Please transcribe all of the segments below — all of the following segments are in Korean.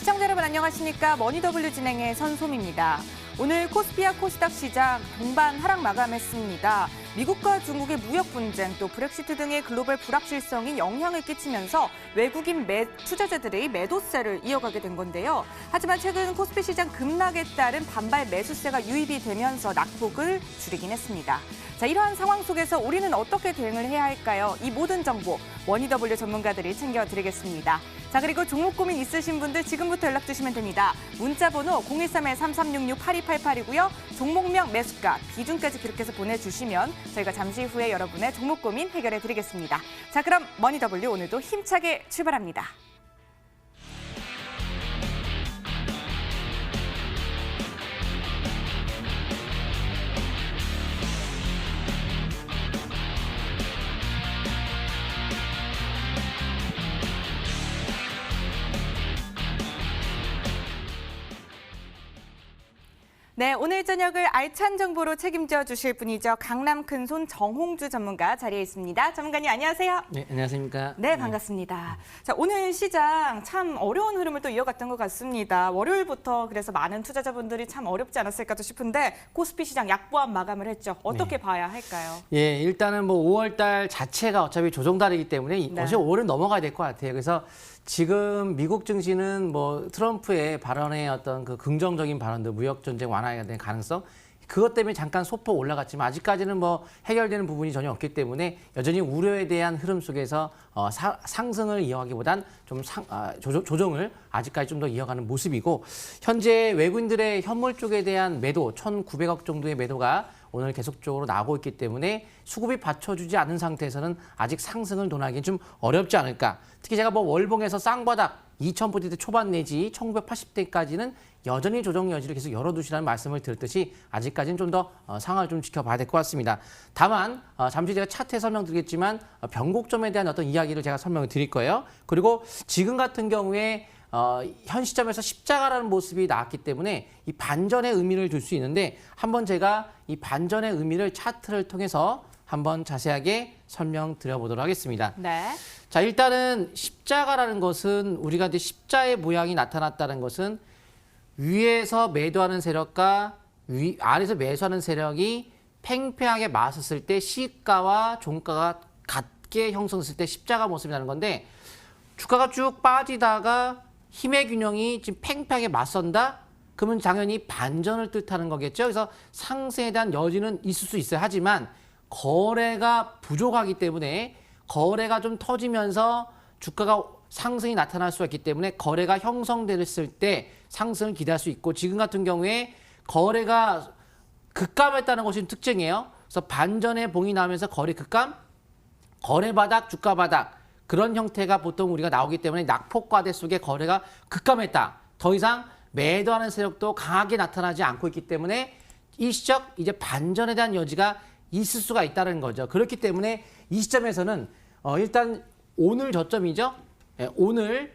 시청자 여러분 안녕하십니까? 머니더블유 진행의 선솜입니다. 오늘 코스피와 코스닥 시장 동반 하락 마감했습니다. 미국과 중국의 무역 분쟁, 또 브렉시트 등의 글로벌 불확실성이 영향을 끼치면서 외국인 투자자들의 매도세를 이어가게 된 건데요. 하지만 최근 코스피 시장 급락에 따른 반발 매수세가 유입이 되면서 낙폭을 줄이긴 했습니다. 자, 이러한 상황 속에서 우리는 어떻게 대응을 해야 할까요? 이 모든 정보 머니더블유 전문가들이 챙겨드리겠습니다. 자, 그리고 종목 고민 있으신 분들 지금부터 연락 주시면 됩니다. 문자 번호 013-3366-8288이고요. 종목명, 매수가, 비중까지 기록해서 보내주시면 저희가 잠시 후에 여러분의 종목 고민 해결해 드리겠습니다. 자, 그럼 머니더블유 오늘도 힘차게 출발합니다. 네, 오늘 저녁을 알찬 정보로 책임져 주실 분이죠. 강남 큰손 정홍주 전문가 자리에 있습니다. 전문가님 안녕하세요. 네, 안녕하십니까. 네, 반갑습니다. 자, 오늘 시장 참 어려운 흐름을 또 이어갔던 것 같습니다. 월요일부터 그래서 많은 투자자분들이 참 어렵지 않았을까 싶은데 코스피 시장 약보합 마감을 했죠. 어떻게 봐야 할까요? 예, 일단은 뭐 5월 달 자체가 어차피 조정달이기 때문에 어차피 5월은 넘어가야 될 것 같아요. 그래서 지금 미국 증시는 뭐 트럼프의 발언의 어떤 그 긍정적인 발언들, 무역 전쟁 완화가 된 가능성, 그것 때문에 잠깐 소폭 올라갔지만 아직까지는 뭐 해결되는 부분이 전혀 없기 때문에 여전히 우려에 대한 흐름 속에서 상승을 이어가기보단 좀 조정을 아직까지 좀 더 이어가는 모습이고, 현재 외국인들의 현물 쪽에 대한 매도 1,900억 정도의 매도가 오늘 계속적으로 나오고 있기 때문에 수급이 받쳐주지 않은 상태에서는 아직 상승을 논하기 좀 어렵지 않을까. 특히 제가 뭐 월봉에서 쌍바닥 2,000포인트 초반 내지 1,980대까지는 여전히 조정 여지를 계속 열어두시라는 말씀을 드렸듯이 아직까지는 좀 더 상황을 좀 지켜봐야 될 것 같습니다. 다만 잠시 제가 차트에 설명드리겠지만 변곡점에 대한 어떤 이야기를 제가 설명을 드릴 거예요. 그리고 지금 같은 경우에 현 시점에서 십자가라는 모습이 나왔기 때문에 이 반전의 의미를 줄 수 있는데, 한번 제가 이 반전의 의미를 차트를 통해서 한번 자세하게 설명드려보도록 하겠습니다. 네. 자, 일단은 십자가라는 것은 우리가 이제 십자의 모양이 나타났다는 것은 위에서 매도하는 세력과 아래에서 매수하는 세력이 팽팽하게 맞섰을 때 시가와 종가가 같게 형성됐을 때 십자가 모습이 나는 건데, 주가가 쭉 빠지다가 힘의 균형이 지금 팽팽하게 맞선다? 그러면 당연히 반전을 뜻하는 거겠죠. 그래서 상승에 대한 여지는 있을 수 있어요. 하지만 거래가 부족하기 때문에 거래가 좀 터지면서 주가가 상승이 나타날 수가 있기 때문에 거래가 형성됐을 때 상승을 기대할 수 있고, 지금 같은 경우에 거래가 급감했다는 것이 특징이에요. 그래서 반전의 봉이 나오면서 거래 급감, 거래 바닥, 주가 바닥, 그런 형태가 보통 우리가 나오기 때문에 낙폭과대 속에 거래가 급감했다. 더 이상 매도하는 세력도 강하게 나타나지 않고 있기 때문에 일시적 이제 반전에 대한 여지가 있을 수가 있다는 거죠. 그렇기 때문에 이 시점에서는 일단 오늘 저점이죠. 예, 오늘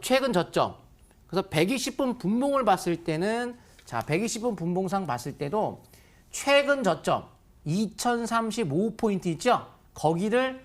최근 저점. 그래서 120분 분봉을 봤을 때는, 자, 120분 분봉상 봤을 때도 최근 저점 2035포인트 있죠. 거기를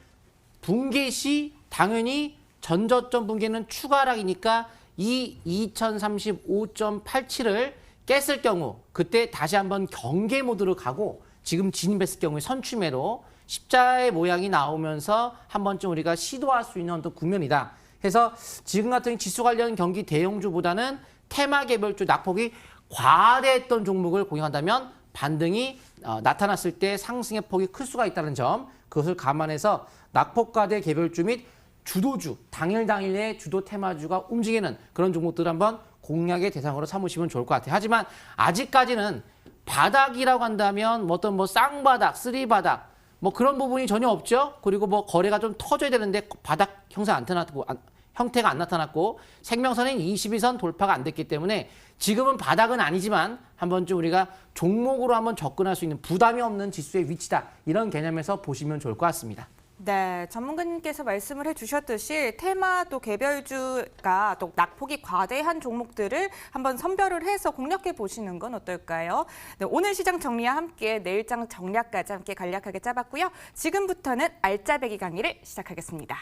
붕괴 시 당연히 전저점 붕괴는 추가락이니까 이 2035.87을 깼을 경우 그때 다시 한번 경계 모드로 가고, 지금 진입했을 경우에 선취매로 십자의 모양이 나오면서 한 번쯤 우리가 시도할 수 있는 어떤 국면이다. 해서 지금 같은 지수 관련 경기 대형주보다는 테마 개별주 낙폭이 과대했던 종목을 공략한다면 반등이 나타났을 때 상승의 폭이 클 수가 있다는 점, 그것을 감안해서 낙폭과대 개별주 및 주도주, 당일의 주도 테마주가 움직이는 그런 종목들을 한번 공략의 대상으로 삼으시면 좋을 것 같아요. 하지만 아직까지는 바닥이라고 한다면 어떤 뭐 쌍바닥, 쓰리바닥 뭐 그런 부분이 전혀 없죠. 그리고 뭐 거래가 좀 터져야 되는데 바닥 형태가 안 나타났고 생명선인 22선 돌파가 안 됐기 때문에 지금은 바닥은 아니지만 한 번쯤 우리가 종목으로 한번 접근할 수 있는 부담이 없는 지수의 위치다. 이런 개념에서 보시면 좋을 것 같습니다. 네, 전문가님께서 말씀을 해주셨듯이 테마 또 개별주가 또 낙폭이 과대한 종목들을 한번 선별을 해서 공략해 보시는 건 어떨까요? 네, 오늘 시장 정리와 함께 내일장 전략까지 함께 간략하게 짜봤고요. 지금부터는 알짜배기 강의를 시작하겠습니다.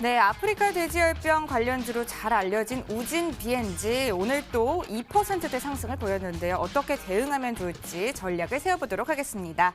네, 아프리카 돼지열병 관련주로 잘 알려진 우진 BNG 오늘 또 2%대 상승을 보였는데요. 어떻게 대응하면 좋을지 전략을 세워보도록 하겠습니다.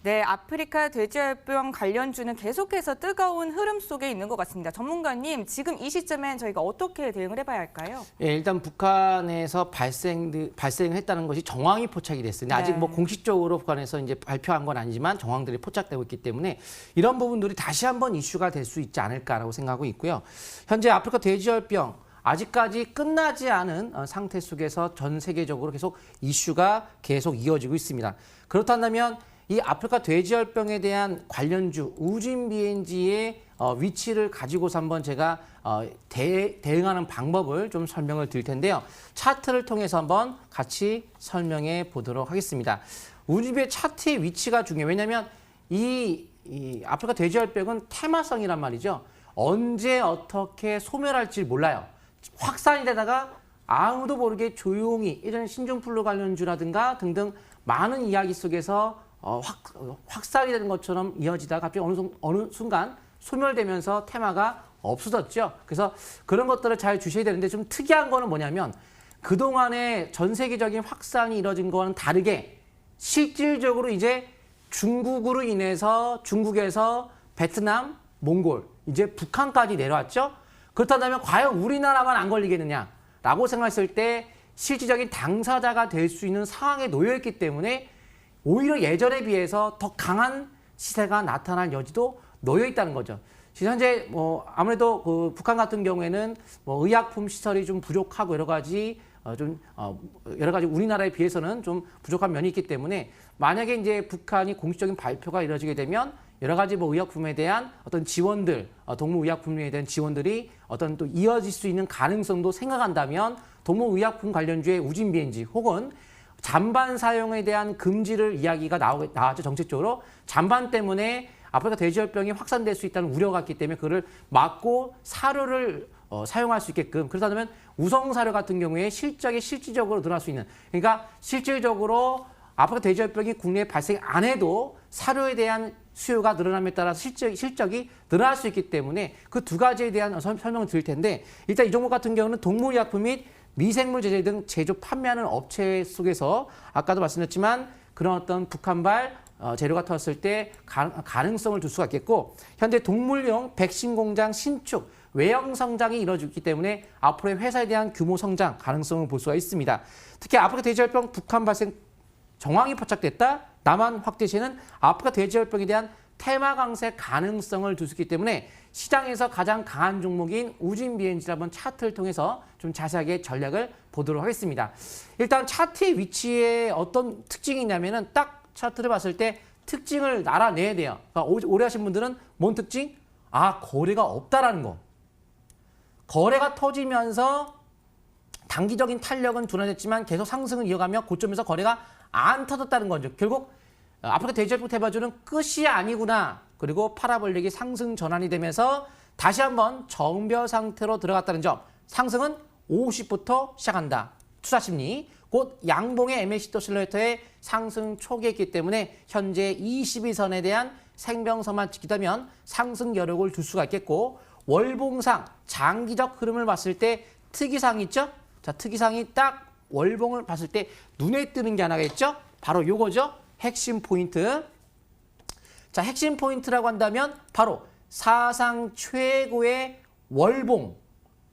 네, 아프리카 돼지열병 관련주는 계속해서 뜨거운 흐름 속에 있는 것 같습니다. 전문가님, 지금 이 시점엔 저희가 어떻게 대응을 해봐야 할까요? 예, 일단 북한에서 발생했다는 것이 정황이 포착이 됐어요. 근데 아직 네. 뭐 공식적으로 북한에서 이제 발표한 건 아니지만 정황들이 포착되고 있기 때문에 이런 부분들이 다시 한번 이슈가 될 수 있지 않을까라고 생각하고 있고요. 현재 아프리카 돼지열병 아직까지 끝나지 않은 상태 속에서 전 세계적으로 계속 이슈가 계속 이어지고 있습니다. 그렇다면 이 아프리카 돼지열병에 대한 관련주 우진 BNG의 위치를 가지고서 한번 제가 대응하는 방법을 좀 설명을 드릴 텐데요. 차트를 통해서 한번 같이 설명해 보도록 하겠습니다. 우진의 차트의 위치가 중요해요. 왜냐하면 이 아프리카 돼지열병은 테마성이란 말이죠. 언제 어떻게 소멸할지 몰라요. 확산이 되다가 아무도 모르게 조용히 이런 신종플루 관련주라든가 등등 많은 이야기 속에서 확산이 되는 것처럼 이어지다가 갑자기 어느 순간 소멸되면서 테마가 없어졌죠. 그래서 그런 것들을 잘 주셔야 되는데 좀 특이한 거는 뭐냐면 그동안에 전 세계적인 확산이 이뤄진 거와는 다르게 실질적으로 이제 중국으로 인해서 중국에서 베트남, 몽골, 이제 북한까지 내려왔죠. 그렇다면 과연 우리나라만 안 걸리겠느냐라고 생각했을 때 실질적인 당사자가 될 수 있는 상황에 놓여있기 때문에 오히려 예전에 비해서 더 강한 시세가 나타날 여지도 놓여 있다는 거죠. 현재 아무래도 그 북한 같은 경우에는 의약품 시설이 좀 부족하고 여러 가지 우리나라에 비해서는 좀 부족한 면이 있기 때문에 만약에 이제 북한이 공식적인 발표가 이루어지게 되면 여러 가지 의약품에 대한 어떤 지원들, 동물의약품에 대한 지원들이 어떤 또 이어질 수 있는 가능성도 생각한다면 동물의약품 관련주의 우진 BNG 혹은 잔반 사용에 대한 금지를 이야기가 나왔죠. 정책적으로. 잔반 때문에 아프리카 돼지열병이 확산될 수 있다는 우려가 있기 때문에 그를 막고 사료를 사용할 수 있게끔 그렇다면 우성사료 같은 경우에 실질적으로 늘어날 수 있는 그러니까 실질적으로 아프리카 돼지열병이 국내에 발생 안 해도 사료에 대한 수요가 늘어남에 따라서 실적이 늘어날 수 있기 때문에 그 두 가지에 대한 설명을 드릴 텐데 일단 이 종목 같은 경우는 동물의약품 및 미생물 제재 등 제조 판매하는 업체 속에서 아까도 말씀드렸지만 그런 어떤 북한발 재료가 터졌을 때 가능성을 둘 수가 있겠고 현재 동물용 백신 공장 신축 외형 성장이 이루어지기 때문에 앞으로의 회사에 대한 규모 성장 가능성을 볼 수가 있습니다. 특히 아프리카 돼지열병 북한 발생 정황이 포착됐다. 남한 확대 시에는 아프리카 돼지열병에 대한 테마 강세 가능성을 둘 수 있기 때문에 시장에서 가장 강한 종목인 우진 BNG를 한번 차트를 통해서 좀 자세하게 전략을 보도록 하겠습니다. 일단 차트의 위치에 어떤 특징이 있냐면은 딱 차트를 봤을 때 특징을 알아내야 돼요. 그러니까 오래 하신 분들은 뭔 특징? 거래가 없다라는 거. 거래가 터지면서 단기적인 탄력은 둔화됐지만 계속 상승을 이어가며 고점에서 거래가 안 터졌다는 거죠. 결국 아프리카 돼지열병 테마주는 끝이 아니구나. 그리고 파라볼릭이 상승 전환이 되면서 다시 한번 정벼 상태로 들어갔다는 점. 상승은 50부터 시작한다. 투자심리. 곧 양봉의 MACD 오실레이터의 상승 초기에 있기 때문에 현재 22선에 대한 생명선만 지키다면 상승 여력을 둘 수가 있겠고 월봉상 장기적 흐름을 봤을 때 특이사항이 있죠? 자, 특이사항이 딱 월봉을 봤을 때 눈에 뜨는 게 하나가 있죠? 바로 요거죠? 핵심 포인트. 자, 핵심 포인트라고 한다면 바로 사상 최고의 월봉.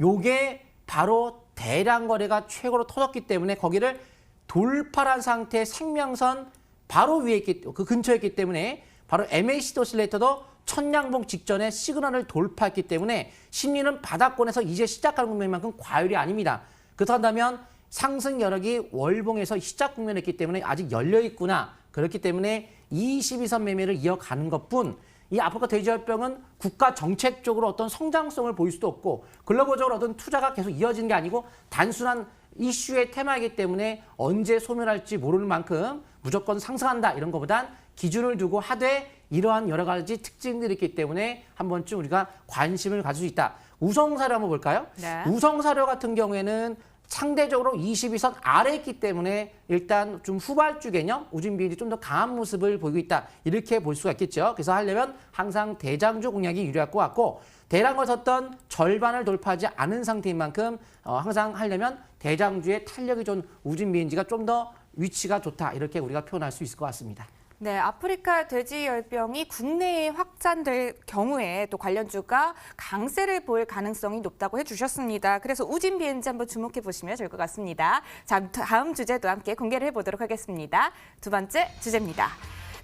요게 바로 대량 거래가 최고로 터졌기 때문에 거기를 돌파한 상태의 생명선 바로 위에 있기, 그 근처에 있기 때문에 바로 MACD 오실레이터도 천양봉 직전에 시그널을 돌파했기 때문에 심리는 바닥권에서 이제 시작하는 국면만큼 과열이 아닙니다. 그렇다면 상승 여력이 월봉에서 시작 국면에 있기 때문에 아직 열려 있구나. 그렇기 때문에 22선 매매를 이어가는 것뿐 이 아프리카 돼지열병은 국가 정책적으로 어떤 성장성을 보일 수도 없고 글로벌적으로 어떤 투자가 계속 이어지는 게 아니고 단순한 이슈의 테마이기 때문에 언제 소멸할지 모르는 만큼 무조건 상승한다 이런 것보단 기준을 두고 하되 이러한 여러 가지 특징들이 있기 때문에 한 번쯤 우리가 관심을 가질 수 있다. 우성사료 한번 볼까요? 네. 우성사료 같은 경우에는 상대적으로 22선 아래에 있기 때문에 일단 좀 후발주 개념, 우진비율이 좀 더 강한 모습을 보이고 있다. 이렇게 볼 수가 있겠죠. 그래서 하려면 항상 대장주 공략이 유리할 것 같고 대량을 섰던 절반을 돌파하지 않은 상태인 만큼 항상 하려면 대장주의 탄력이 좋은 우진비인지가 좀 더 위치가 좋다. 이렇게 우리가 표현할 수 있을 것 같습니다. 네, 아프리카 돼지열병이 국내에 확산될 경우에 또 관련주가 강세를 보일 가능성이 높다고 해주셨습니다. 그래서 우진 비엔지 한번 주목해 보시면 좋을 것 같습니다. 자, 다음 주제도 함께 공개를 해보도록 하겠습니다. 두 번째 주제입니다.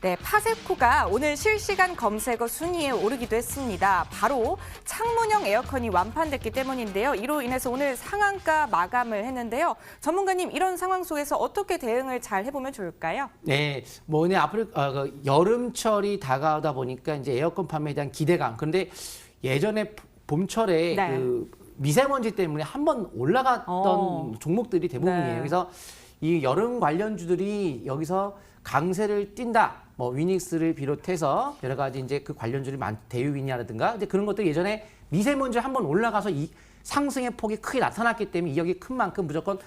네, 파세코가 오늘 실시간 검색어 순위에 오르기도 했습니다. 바로 창문형 에어컨이 완판됐기 때문인데요. 이로 인해서 오늘 상한가 마감을 했는데요. 전문가님, 이런 상황 속에서 어떻게 대응을 잘 해보면 좋을까요? 네, 뭐 오늘 여름철이 다가오다 보니까 이제 에어컨 판매에 대한 기대감. 그런데 예전에 봄철에 네. 그 미세먼지 때문에 한번 올라갔던 종목들이 대부분이에요. 네. 그래서 이 여름 관련주들이 여기서 강세를 띈다. 뭐 위닉스를 비롯해서 여러 가지 이제 그 관련주들이 대유위니아라든가 이제 그런 것들이 예전에 미세먼지 한번 올라가서 이 상승의 폭이 크게 나타났기 때문에 이격이 큰 만큼 무조건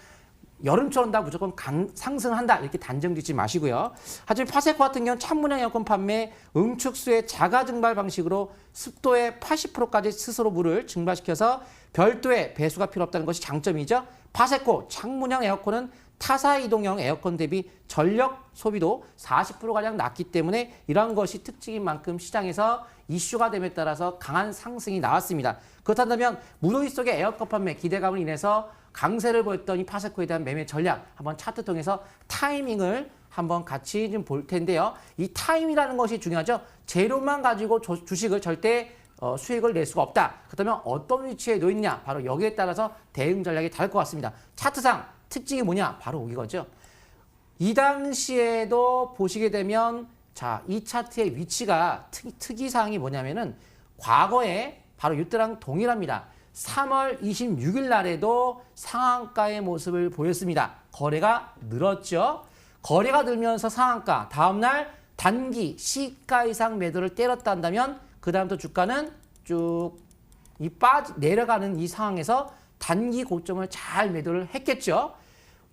여름철 온다 무조건 상승한다 이렇게 단정 짓지 마시고요. 하지만 파세코 같은 경우는 창문형 에어컨 판매 응축수의 자가 증발 방식으로 습도의 80%까지 스스로 물을 증발시켜서 별도의 배수가 필요 없다는 것이 장점이죠. 파세코 창문형 에어컨은 타사 이동형 에어컨 대비 전력 소비도 40%가량 낮기 때문에 이러한 것이 특징인 만큼 시장에서 이슈가 됨에 따라서 강한 상승이 나왔습니다. 그렇다면 무더위 속의 에어컨 판매 기대감을 인해서 강세를 보였던 이 파세코에 대한 매매 전략 한번 차트 통해서 타이밍을 한번 같이 좀 볼 텐데요. 이 타이밍이라는 것이 중요하죠. 재료만 가지고 주식을 절대 수익을 낼 수가 없다. 그렇다면 어떤 위치에 놓이느냐 바로 여기에 따라서 대응 전략이 다를 것 같습니다. 차트상 특징이 뭐냐? 바로 이거죠. 이 당시에도 보시게 되면 자, 이 차트의 위치가 특이사항이 뭐냐면은 과거에 바로 이때랑 동일합니다. 3월 26일 날에도 상한가의 모습을 보였습니다. 거래가 늘었죠. 거래가 늘면서 상한가, 다음날 단기 시가 이상 매도를 때렸다 한다면 그 다음부터 주가는 쭉 내려가는 이 상황에서 단기 고점을 잘 매도를 했겠죠.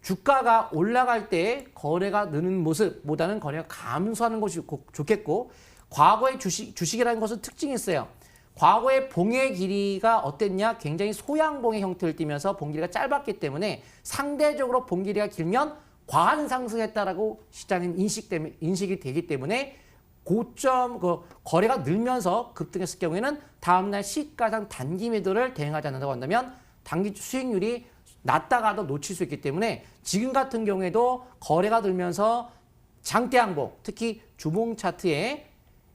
주가가 올라갈 때 거래가 느는 모습보다는 거래가 감소하는 것이 좋겠고 과거의 주식이라는 것은 특징이 있어요. 과거의 봉의 길이가 어땠냐? 굉장히 소양봉의 형태를 띠면서 봉 길이가 짧았기 때문에 상대적으로 봉 길이가 길면 과한 상승했다라고 시장은 인식이 되기 때문에 고점 거래가 늘면서 급등했을 경우에는 다음날 시가상 단기 매도를 대응하지 않는다고 한다면 단기 수익률이 낮다가도 놓칠 수 있기 때문에 지금 같은 경우에도 거래가 들면서 장대 항복, 특히 주봉 차트에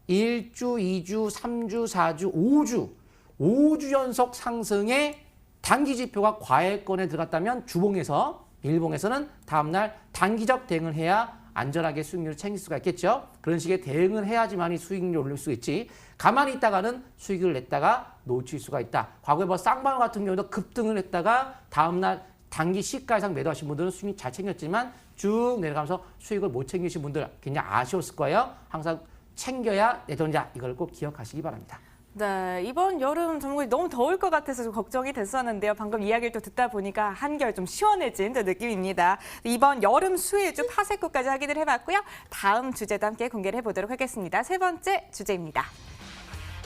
1주, 2주, 3주, 4주, 5주 연속 상승의 단기 지표가 과열권에 들어갔다면 주봉에서, 일봉에서는 다음날 단기적 대응을 해야 안전하게 수익률을 챙길 수가 있겠죠. 그런 식의 대응을 해야지만이 수익률을 올릴 수 있지. 가만히 있다가는 수익을 냈다가 놓칠 수가 있다. 과거에 뭐 쌍방울 같은 경우도 급등을 했다가 다음날 단기 시가 이상 매도하신 분들은 수익 잘 챙겼지만 쭉 내려가면서 수익을 못 챙기신 분들 굉장히 아쉬웠을 거예요. 항상 챙겨야 내 돈이다. 이걸 꼭 기억하시기 바랍니다. 네, 이번 여름 정말 너무 더울 것 같아서 좀 걱정이 됐었는데요. 방금 이야기를 또 듣다 보니까 한결 좀 시원해진 느낌입니다. 이번 여름 수혜주 파세코까지 확인을 해봤고요. 다음 주제도 함께 공개를 해보도록 하겠습니다. 세 번째 주제입니다.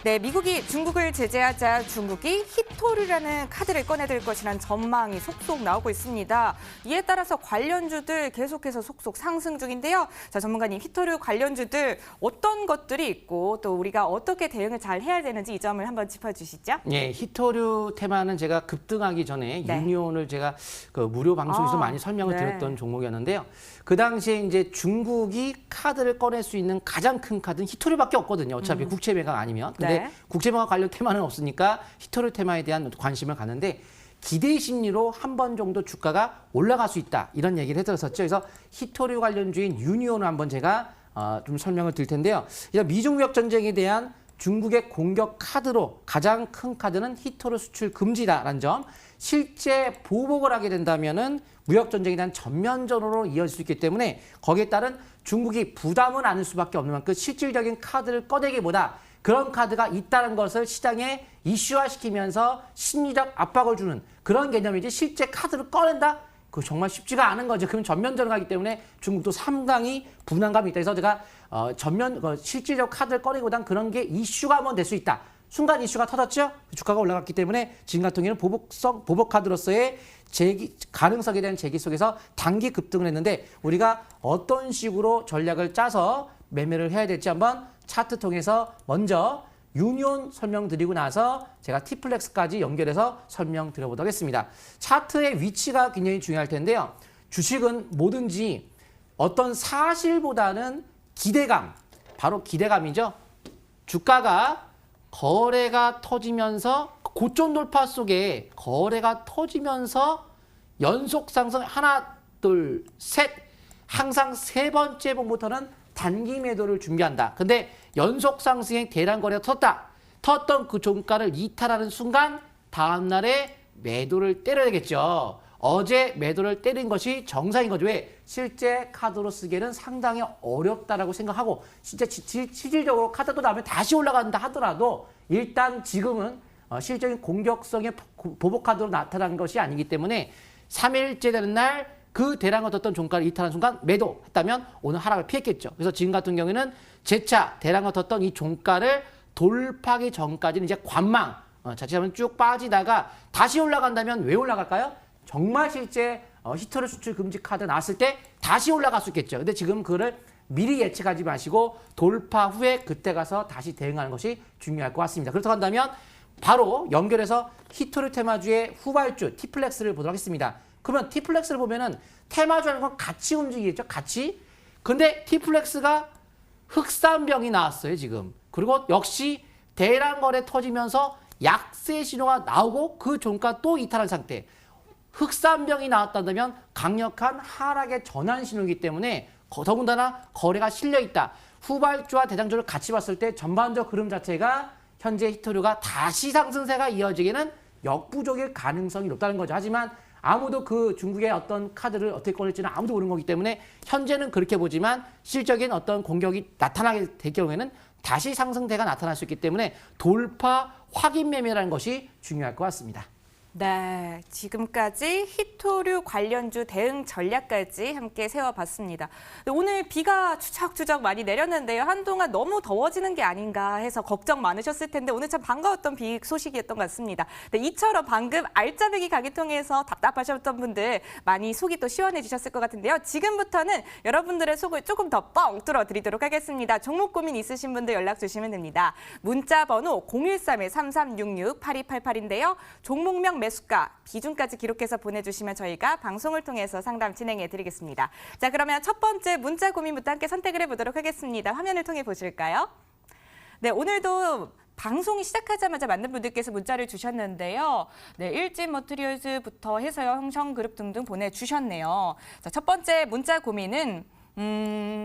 네, 미국이 중국을 제재하자 중국이 히토류라는 카드를 꺼내들 것이라는 전망이 속속 나오고 있습니다. 이에 따라서 관련주들 계속해서 속속 상승 중인데요. 자, 전문가님, 히토류 관련주들 어떤 것들이 있고 또 우리가 어떻게 대응을 잘 해야 되는지 이 점을 한번 짚어주시죠. 네, 히토류 테마는 제가 급등하기 전에 네. 유니온을 제가 그 무료 방송에서 많이 설명을 네. 드렸던 종목이었는데요. 그 당시에 이제 중국이 카드를 꺼낼 수 있는 가장 큰 카드는 히토류밖에 없거든요. 어차피 국채 매각 아니면. 근데 네. 국채 매각 관련 테마는 없으니까 히토류 테마에 대한 관심을 갖는데 기대 심리로 한 번 정도 주가가 올라갈 수 있다. 이런 얘기를 해드렸었죠. 그래서 히토류 관련주인 유니온을 한번 제가 좀 설명을 드릴 텐데요. 미중 무역 전쟁에 대한 중국의 공격 카드로 가장 큰 카드는 히토류 수출 금지다라는 점. 실제 보복을 하게 된다면은 무역 전쟁에 대한 전면전으로 이어질 수 있기 때문에 거기에 따른 중국이 부담은 안을 수밖에 없는 만큼 실질적인 카드를 꺼내기보다 그런 카드가 있다는 것을 시장에 이슈화시키면서 심리적 압박을 주는 그런 개념이지 실제 카드를 꺼낸다? 그거 정말 쉽지가 않은 거죠. 그럼 전면전을 하기 때문에 중국도 상당히 분담감이 있다. 그래서 제가 실질적 카드를 꺼내기보단 그런 게 이슈가 한번 될 수 있다. 순간 이슈가 터졌죠. 주가가 올라갔기 때문에 지금 같은 경우는 보복 카드로서의 가능성에 대한 제기 속에서 단기 급등을 했는데 우리가 어떤 식으로 전략을 짜서 매매를 해야 될지 한번 차트 통해서 먼저 유니온 설명드리고 나서 제가 T플렉스까지 연결해서 설명드려보도록 하겠습니다. 차트의 위치가 굉장히 중요할 텐데요. 주식은 뭐든지 어떤 사실보다는 기대감, 바로 기대감이죠. 주가가 거래가 터지면서 고점 돌파 속에 거래가 터지면서 연속 상승 하나, 둘, 셋 항상 세 번째 봉부터는 단기 매도를 준비한다. 근데 연속 상승의 대량 거래가 텄던 그 종가를 이탈하는 순간 다음 날에 매도를 때려야 되겠죠. 어제 매도를 때린 것이 정상인 거죠. 왜? 실제 카드로 쓰기에는 상당히 어렵다라고 생각하고 진짜 실질적으로 카드도 나오면 다시 올라간다 하더라도 일단 지금은 실질적인 공격성의 보복 카드로 나타난 것이 아니기 때문에 3일째 되는 날 그 대량을 떴던 종가를 이탈한 순간 매도했다면 오늘 하락을 피했겠죠. 그래서 지금 같은 경우에는 재차 대량을 떴던 이 종가를 돌파하기 전까지는 이제 관망, 자칫하면 쭉 빠지다가 다시 올라간다면 왜 올라갈까요? 정말 실제 히토리 수출 금지 카드 나왔을 때 다시 올라갈 수 있겠죠. 근데 지금 그거를 미리 예측하지 마시고 돌파 후에 그때 가서 다시 대응하는 것이 중요할 것 같습니다. 그렇다고 한다면 바로 연결해서 히토리 테마주의 후발주 T플렉스를 보도록 하겠습니다. 그러면 T플렉스를 보면은 테마주라는 건 같이 움직이겠죠. 같이. 근데 T플렉스가 흑산병이 나왔어요. 지금. 그리고 역시 대량 거래 터지면서 약세 신호가 나오고 그 종가 또 이탈한 상태. 흑산병이 나왔다면 강력한 하락의 전환 신호이기 때문에 더군다나 거래가 실려있다. 후발주와 대장주를 같이 봤을 때 전반적 흐름 자체가 현재 히토류가 다시 상승세가 이어지기는 역부족일 가능성이 높다는 거죠. 하지만 아무도 그 중국의 어떤 카드를 어떻게 꺼낼지는 아무도 모르는 거기 때문에 현재는 그렇게 보지만 실적인 어떤 공격이 나타나게 될 경우에는 다시 상승세가 나타날 수 있기 때문에 돌파 확인 매매라는 것이 중요할 것 같습니다. 네, 지금까지 히토류 관련주 대응 전략까지 함께 세워봤습니다. 오늘 비가 추적추적 많이 내렸는데요. 한동안 너무 더워지는 게 아닌가 해서 걱정 많으셨을 텐데 오늘 참 반가웠던 비 소식이었던 것 같습니다. 네, 이처럼 방금 알짜배기 가게 통해서 답답하셨던 분들 많이 속이 또 시원해지셨을 것 같은데요. 지금부터는 여러분들의 속을 조금 더 뻥 뚫어드리도록 하겠습니다. 종목 고민 있으신 분들 연락 주시면 됩니다. 문자 번호 013-3366-8288인데요. 종목명 매수가, 비중까지 기록해서 보내주시면 저희가 방송을 통해서 상담 진행해드리겠습니다. 자, 그러면 첫 번째 문자 고민부터 함께 선택을 해보도록 하겠습니다. 화면을 통해 보실까요? 네, 오늘도 방송이 시작하자마자 많은 분들께서 문자를 주셨는데요. 네, 일진 머티리얼즈부터 해서요, 형성그룹 등등 보내주셨네요. 자, 첫 번째 문자 고민은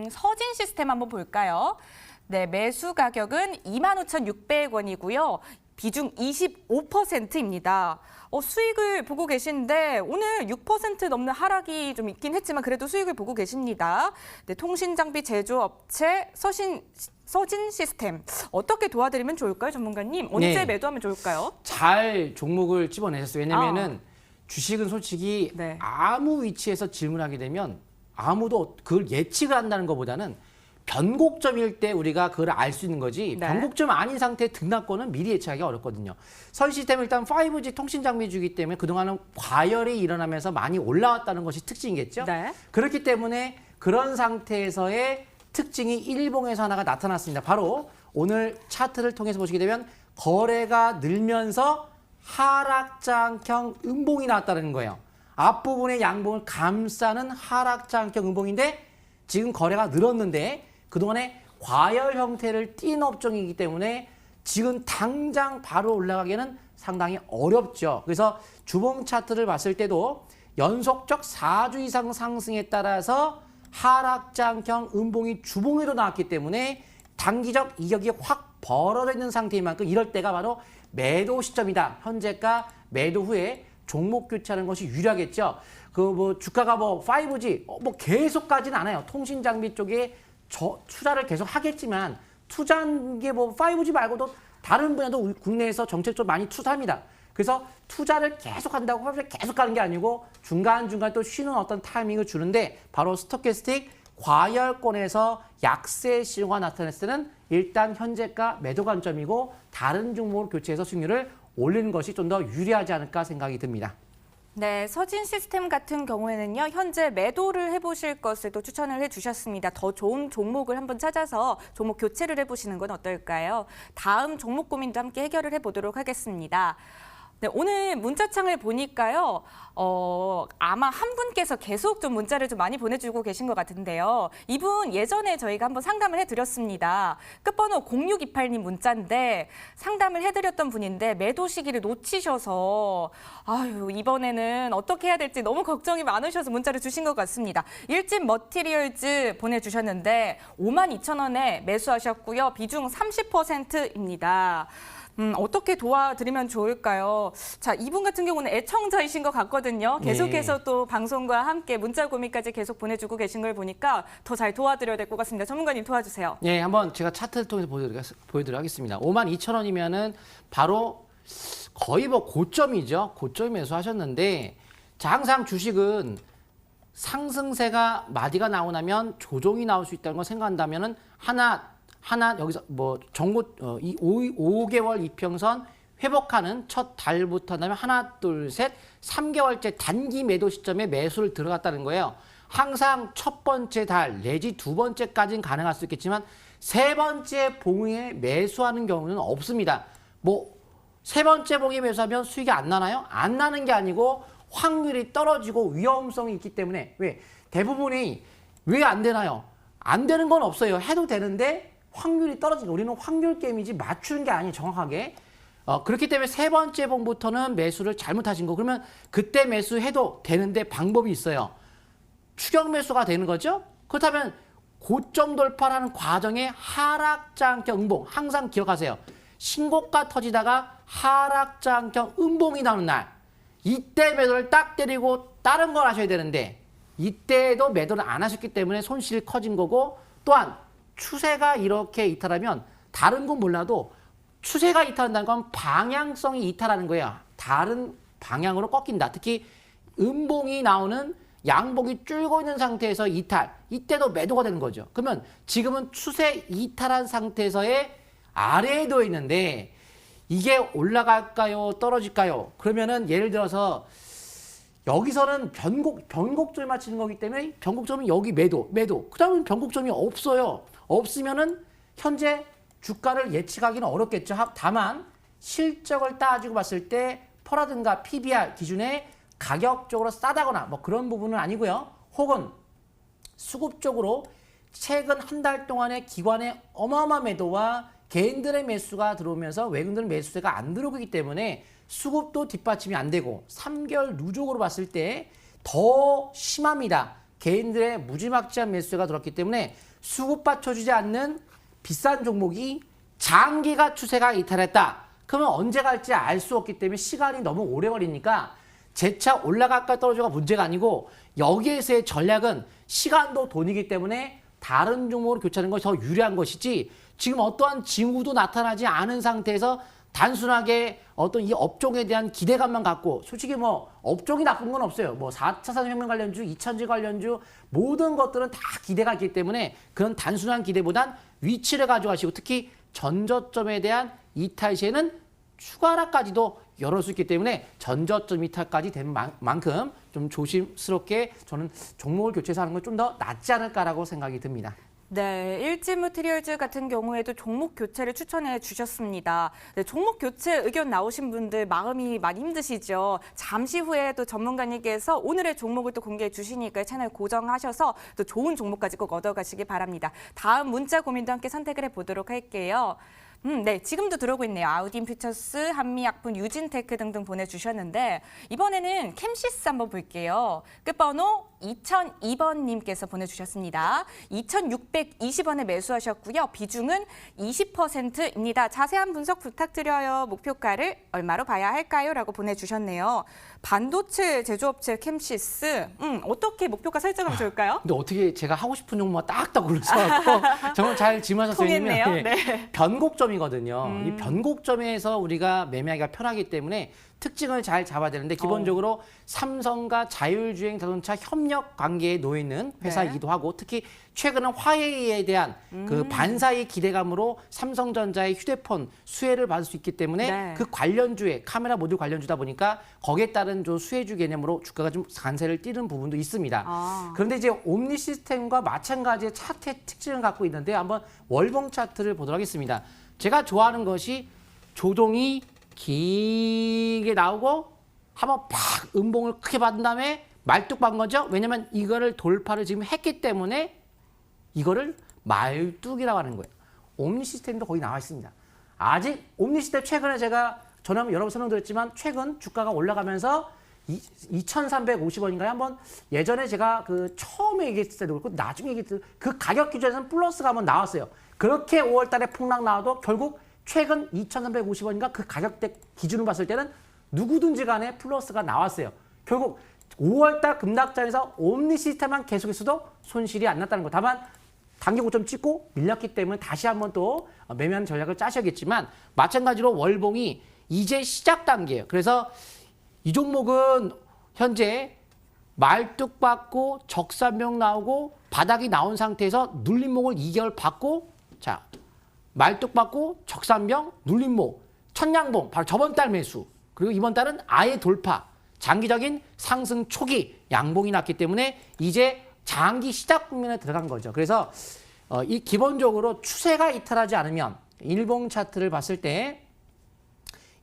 서진 시스템 한번 볼까요? 네, 매수 가격은 25,600원이고요. 비중 25%입니다. 수익을 보고 계신데 오늘 6% 넘는 하락이 좀 있긴 했지만 그래도 수익을 보고 계십니다. 네, 통신장비 제조업체 서진 시스템 어떻게 도와드리면 좋을까요, 전문가님? 언제 매도하면 좋을까요? 잘 종목을 집어내셨어요. 왜냐면은 주식은 솔직히 네. 아무 위치에서 질문하게 되면 아무도 그걸 예측을 한다는 것보다는 변곡점일 때 우리가 그걸 알 수 있는 거지 네. 변곡점 아닌 상태의 등락권은 미리 예측하기가 어렵거든요. 선시스템은 일단 5G 통신장비주기 때문에 그동안은 과열이 일어나면서 많이 올라왔다는 것이 특징이겠죠. 네. 그렇기 때문에 그런 상태에서의 특징이 일봉에서 하나가 나타났습니다. 바로 오늘 차트를 통해서 보시게 되면 거래가 늘면서 하락장형 음봉이 나왔다는 거예요. 앞부분의 양봉을 감싸는 하락장형 음봉인데 지금 거래가 늘었는데 그동안에 과열 형태를 띈 업종이기 때문에 지금 당장 바로 올라가기는 상당히 어렵죠. 그래서 주봉 차트를 봤을 때도 연속적 4주 이상 상승에 따라서 하락장형 음봉이 주봉에도 나왔기 때문에 단기적 이격이 확 벌어져 있는 상태인 만큼 이럴 때가 바로 매도 시점이다. 현재가 매도 후에 종목 교체하는 것이 유리하겠죠. 주가가 5G 계속 가진 않아요. 통신 장비 쪽에 투자를 계속 하겠지만 투자한 게 뭐 5G 말고도 다른 분야도 국내에서 정책적으로 많이 투자합니다. 그래서 투자를 계속 한다고 계속 가는 게 아니고 중간중간 또 쉬는 어떤 타이밍을 주는데 바로 스토캐스틱 과열권에서 약세 신호가 나타났을 때는 일단 현재가 매도 관점이고 다른 종목을 교체해서 수익률을 올리는 것이 좀 더 유리하지 않을까 생각이 듭니다. 네, 서진 시스템 같은 경우에는요, 현재 매도를 해보실 것을 또 추천을 해주셨습니다. 더 좋은 종목을 한번 찾아서 종목 교체를 해보시는 건 어떨까요? 다음 종목 고민도 함께 해결을 해보도록 하겠습니다. 네, 오늘 문자창을 보니까요, 아마 한 분께서 계속 좀 문자를 좀 많이 보내주고 계신 것 같은데요. 이분 예전에 저희가 한번 상담을 해드렸습니다. 끝번호 0628님 문자인데 상담을 해드렸던 분인데 매도 시기를 놓치셔서 아유 이번에는 어떻게 해야 될지 너무 걱정이 많으셔서 문자를 주신 것 같습니다. 일진 머티리얼즈 보내주셨는데 52,000원에 매수하셨고요. 비중 30%입니다. 어떻게 도와드리면 좋을까요? 자, 이분 같은 경우는 애청자이신 것 같거든요. 계속해서 또 방송과 함께 문자 고민까지 계속 보내주고 계신 걸 보니까 더 잘 도와드려야 될 것 같습니다. 전문가님 도와주세요. 예, 한번 제가 차트를 통해서 보여드리도록 하겠습니다. 52,000원이면은 바로 거의 뭐 고점이죠. 고점 매수하셨는데 자, 항상 주식은 상승세가 마디가 나오고 나면 조정이 나올 수 있다는 걸 생각한다면은 하나 여기서 뭐 정고 이 5개월 이평선 회복하는 첫 달부터 하면 하나 둘 셋 3개월째 단기 매도 시점에 매수를 들어갔다는 거예요. 항상 첫 번째 달 내지 두 번째까지는 가능할 수 있겠지만 세 번째 봉에 매수하는 경우는 없습니다. 뭐 세 번째 봉에 매수하면 수익이 안 나나요? 안 나는 게 아니고 확률이 떨어지고 위험성이 있기 때문에 왜 대부분이 왜 안 되나요? 안 되는 건 없어요. 해도 되는데 확률이 떨어지는 우리는 확률 게임이지 맞추는 게 아니에요. 정확하게. 그렇기 때문에 세 번째 봉부터는 매수를 잘못하신 거. 그러면 그때 매수해도 되는데 방법이 있어요. 추격 매수가 되는 거죠. 그렇다면 고점 돌파라는 과정에 하락장경 음봉 항상 기억하세요. 신고가 터지다가 하락장경 음봉이 나오는 날 이때 매도를 딱 때리고 다른 걸 하셔야 되는데 이때도 매도를 안 하셨기 때문에 손실이 커진 거고 또한 추세가 이렇게 이탈하면 다른 건 몰라도 추세가 이탈한다는 건 방향성이 이탈하는 거예요. 다른 방향으로 꺾인다. 특히 음봉이 나오는 양봉이 줄고 있는 상태에서 이탈. 이때도 매도가 되는 거죠. 그러면 지금은 추세 이탈한 상태에서의 아래에 놓여 있는데 이게 올라갈까요? 떨어질까요? 그러면은 예를 들어서 여기서는 변곡점을 맞추는 거기 때문에 변곡점은 여기 매도. 그 다음은 변곡점이 없어요. 없으면은 현재 주가를 예측하기는 어렵겠죠. 다만 실적을 따지고 봤을 때 퍼라든가 PBR 기준에 가격적으로 싸다거나 뭐 그런 부분은 아니고요. 혹은 수급적으로 최근 한 달 동안의 기관의 어마어마한 매도와 개인들의 매수가 들어오면서 외국인들은 매수세가 안 들어오기 때문에 수급도 뒷받침이 안 되고 3개월 누적으로 봤을 때 더 심합니다. 개인들의 무지막지한 매수세가 들어왔기 때문에 수급 받쳐주지 않는 비싼 종목이 장기가 추세가 이탈했다. 그러면 언제 갈지 알 수 없기 때문에 시간이 너무 오래 걸리니까 재차 올라갈까 떨어져가 문제가 아니고 여기에서의 전략은 시간도 돈이기 때문에 다른 종목으로 교체하는 것이 더 유리한 것이지 지금 어떠한 징후도 나타나지 않은 상태에서 단순하게 어떤 이 업종에 대한 기대감만 갖고 솔직히 뭐 업종이 나쁜 건 없어요. 뭐 4차 산업혁명 관련주, 2차전지 관련주 모든 것들은 다 기대가 있기 때문에 그런 단순한 기대보단 위치를 가져가시고 특히 전저점에 대한 이탈 시에는 추가 하락까지도 열을 수 있기 때문에 전저점 이탈까지 된 만큼 좀 조심스럽게 저는 종목을 교체해서 하는 건 좀 더 낫지 않을까라고 생각이 듭니다. 네, 일진 머티리얼즈 같은 경우에도 종목 교체를 추천해 주셨습니다. 네, 종목 교체 의견 나오신 분들 마음이 많이 힘드시죠. 잠시 후에 또 전문가님께서 오늘의 종목을 또 공개해 주시니까 채널 고정하셔서 또 좋은 종목까지 꼭 얻어가시기 바랍니다. 다음 문자 고민도 함께 선택을 해보도록 할게요. 네, 지금도 들어오고 있네요. 아우딘 퓨처스, 한미약품, 유진테크 등등 보내주셨는데 이번에는 캠시스 한번 볼게요. 끝번호 2002번님께서 보내주셨습니다. 2,620원에 매수하셨고요. 비중은 20%입니다. 자세한 분석 부탁드려요. 목표가를 얼마로 봐야 할까요? 라고 보내주셨네요. 반도체 제조업체 캠시스, 어떻게 목표가 설정하면 좋을까요? 근데 어떻게 제가 하고 싶은 종목만 딱딱 골라서 정말 잘 질문하셨어요. 통했네요. 왜냐면 네. 변곡점이거든요. 이 변곡점에서 우리가 매매하기가 편하기 때문에 특징을 잘 잡아야 되는데 기본적으로 삼성과 자율주행 자동차 협력 관계에 놓여 있는 회사이기도 하고 특히 최근은 화웨이에 대한 그 반사의 기대감으로 삼성전자의 휴대폰 수혜를 받을 수 있기 때문에 네. 그 관련주에 카메라 모듈 관련주다 보니까 거기에 따른 좀 수혜주 개념으로 주가가 좀 간세를 띠는 부분도 있습니다. 그런데 이제 옴니 시스템과 마찬가지의 차트의 특징을 갖고 있는데 한번 월봉 차트를 보도록 하겠습니다. 제가 좋아하는 것이 조동이 길게 나오고 한번 팍 음봉을 크게 받은 다음에 말뚝 박은 거죠. 왜냐면 이거를 돌파를 지금 했기 때문에 이거를 말뚝이라고 하는 거예요. 옴니 시스템도 거기 나와 있습니다. 아직 옴니 시스템 최근에 제가 전에 여러 번 설명드렸지만 최근 주가가 올라가면서 2,350원인가요? 한번 예전에 제가 그 처음에 얘기했을 때도 그렇고 나중에 얘기했을 때 그 가격 기준에서는 플러스가 한번 나왔어요. 그렇게 5월 달에 폭락 나와도 결국 최근 2,350원인가 그 가격대 기준으로 봤을 때는 누구든지 간에 플러스가 나왔어요. 결국 5월달 급락장에서 옴니 시스템만 계속했어도 손실이 안 났다는 거. 다만 단기 고점 찍고 밀렸기 때문에 다시 한번 또 매매하는 전략을 짜셔야겠지만 마찬가지로 월봉이 이제 시작 단계예요. 그래서 이 종목은 현재 말뚝 받고 적산명 나오고 바닥이 나온 상태에서 눌림목을 2개월 받고 자 말뚝 받고 적산병 눌림목 천냥봉 바로 저번 달 매수 그리고 이번 달은 아예 돌파 장기적인 상승 초기 양봉이 났기 때문에 이제 장기 시작 국면에 들어간 거죠. 그래서 이 기본적으로 추세가 이탈하지 않으면 일봉 차트를 봤을 때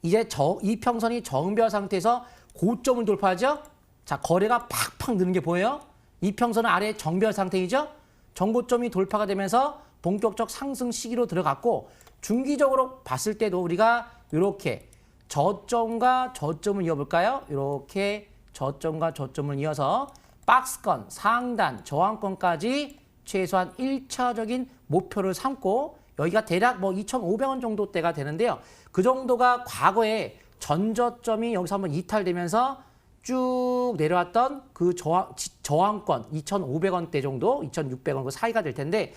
이제 이평선이 저응별 상태에서 고점을 돌파하죠. 자 거래가 팍팍 느는 게 보여요. 이평선 아래 정별 상태이죠. 정고점이 돌파가 되면서 본격적 상승 시기로 들어갔고 중기적으로 봤을 때도 우리가 이렇게 저점과 저점을 이어볼까요? 이렇게 저점과 저점을 이어서 박스권, 상단, 저항권까지 최소한 1차적인 목표를 삼고 여기가 대략 뭐 2,500원 정도 대가 되는데요. 그 정도가 과거에 전저점이 여기서 한번 이탈되면서 쭉 내려왔던 그 저항권 2,500원대 정도, 2,600원 그 사이가 될 텐데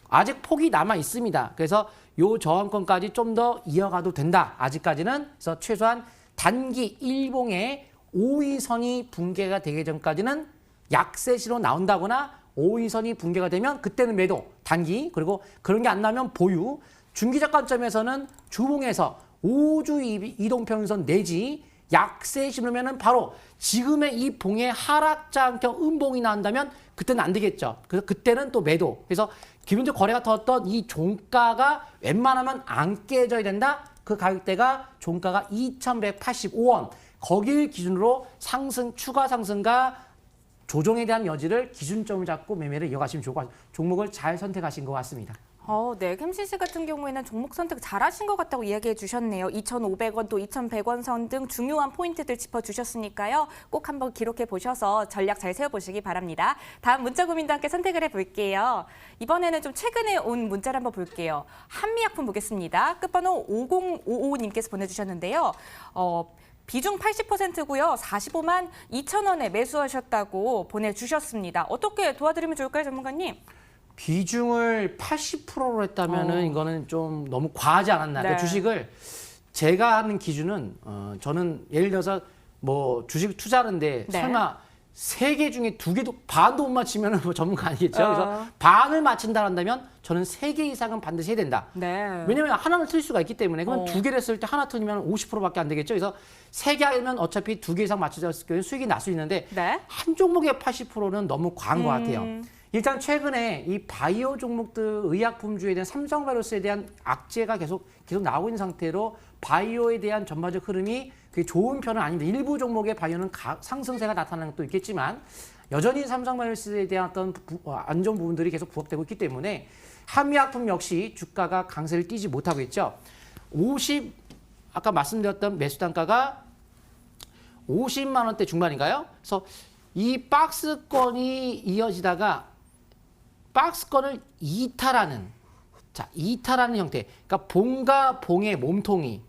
아직 폭이 남아 있습니다. 그래서 요 저항권까지 좀 더 이어가도 된다. 아직까지는. 그래서 최소한 단기 일봉의 5위선이 붕괴가 되기 전까지는 약세시로 나온다거나 5위선이 붕괴가 되면 그때는 매도, 단기, 그리고 그런 게 안 나면 보유. 중기적 관점에서는 주봉에서 5주 이동평균선 내지 약세 신으면은 바로 지금의 이 봉의 하락장경 음봉이 나온다면 그때는 안 되겠죠. 그래서 그때는 또 매도. 그래서 기본적으로 거래가 터졌던 이 종가가 웬만하면 안 깨져야 된다. 그 가격대가 종가가 2,185원. 거길 기준으로 상승, 추가 상승과 조정에 대한 여지를 기준점을 잡고 매매를 이어가시면 좋을 것 같아요. 종목을 잘 선택하신 것 같습니다. 네. 캠시스 같은 경우에는 종목 선택 잘하신 것 같다고 이야기해 주셨네요. 2,500원 또 2,100원 선 등 중요한 포인트들 짚어주셨으니까요. 꼭 한번 기록해 보셔서 전략 잘 세워보시기 바랍니다. 다음 문자 고민도 함께 선택을 해볼게요. 이번에는 좀 최근에 온 문자를 한번 볼게요. 한미약품 보겠습니다. 끝번호 5055님께서 보내주셨는데요. 비중 80%고요. 45만 2천 원에 매수하셨다고 보내주셨습니다. 어떻게 도와드리면 좋을까요, 전문가님? 비중을 80%로 했다면은 이거는 좀 너무 과하지 않았나. 네. 그러니까 주식을 제가 하는 기준은 저는 예를 들어서 뭐 주식 투자하는데 네. 설마 3개 중에 2개도 반도 못 맞히면은 뭐 전문가 아니겠죠. 그래서 반을 맞힌다 한다면 저는 3개 이상은 반드시 해야 된다. 네. 왜냐면 하나는 틀릴 수가 있기 때문에 그러면 2개를 했을 때 하나 틀리면 50%밖에 안 되겠죠. 그래서 3개 하면 어차피 2개 이상 맞추셨을 경우에 수익이 날 수 있는데 네. 한 종목의 80%는 너무 과한 것 같아요. 일단 최근에 이 바이오 종목들 의약품주에 대한 삼성바이오스에 대한 악재가 계속 나오고 있는 상태로 바이오에 대한 전반적 흐름이 그게 좋은 편은 아닙니다. 일부 종목의 바이오는 상승세가 나타나는 것도 있겠지만 여전히 삼성바이오스에 대한 어떤 안 좋은 부분들이 계속 부각되고 있기 때문에 한미약품 역시 주가가 강세를 띠지 못하고 있죠. 아까 말씀드렸던 매수 단가가 50만 원대 중반인가요? 그래서 이 박스권이 이어지다가 박스권을 이탈하는 형태. 그러니까 봉과 봉의 몸통이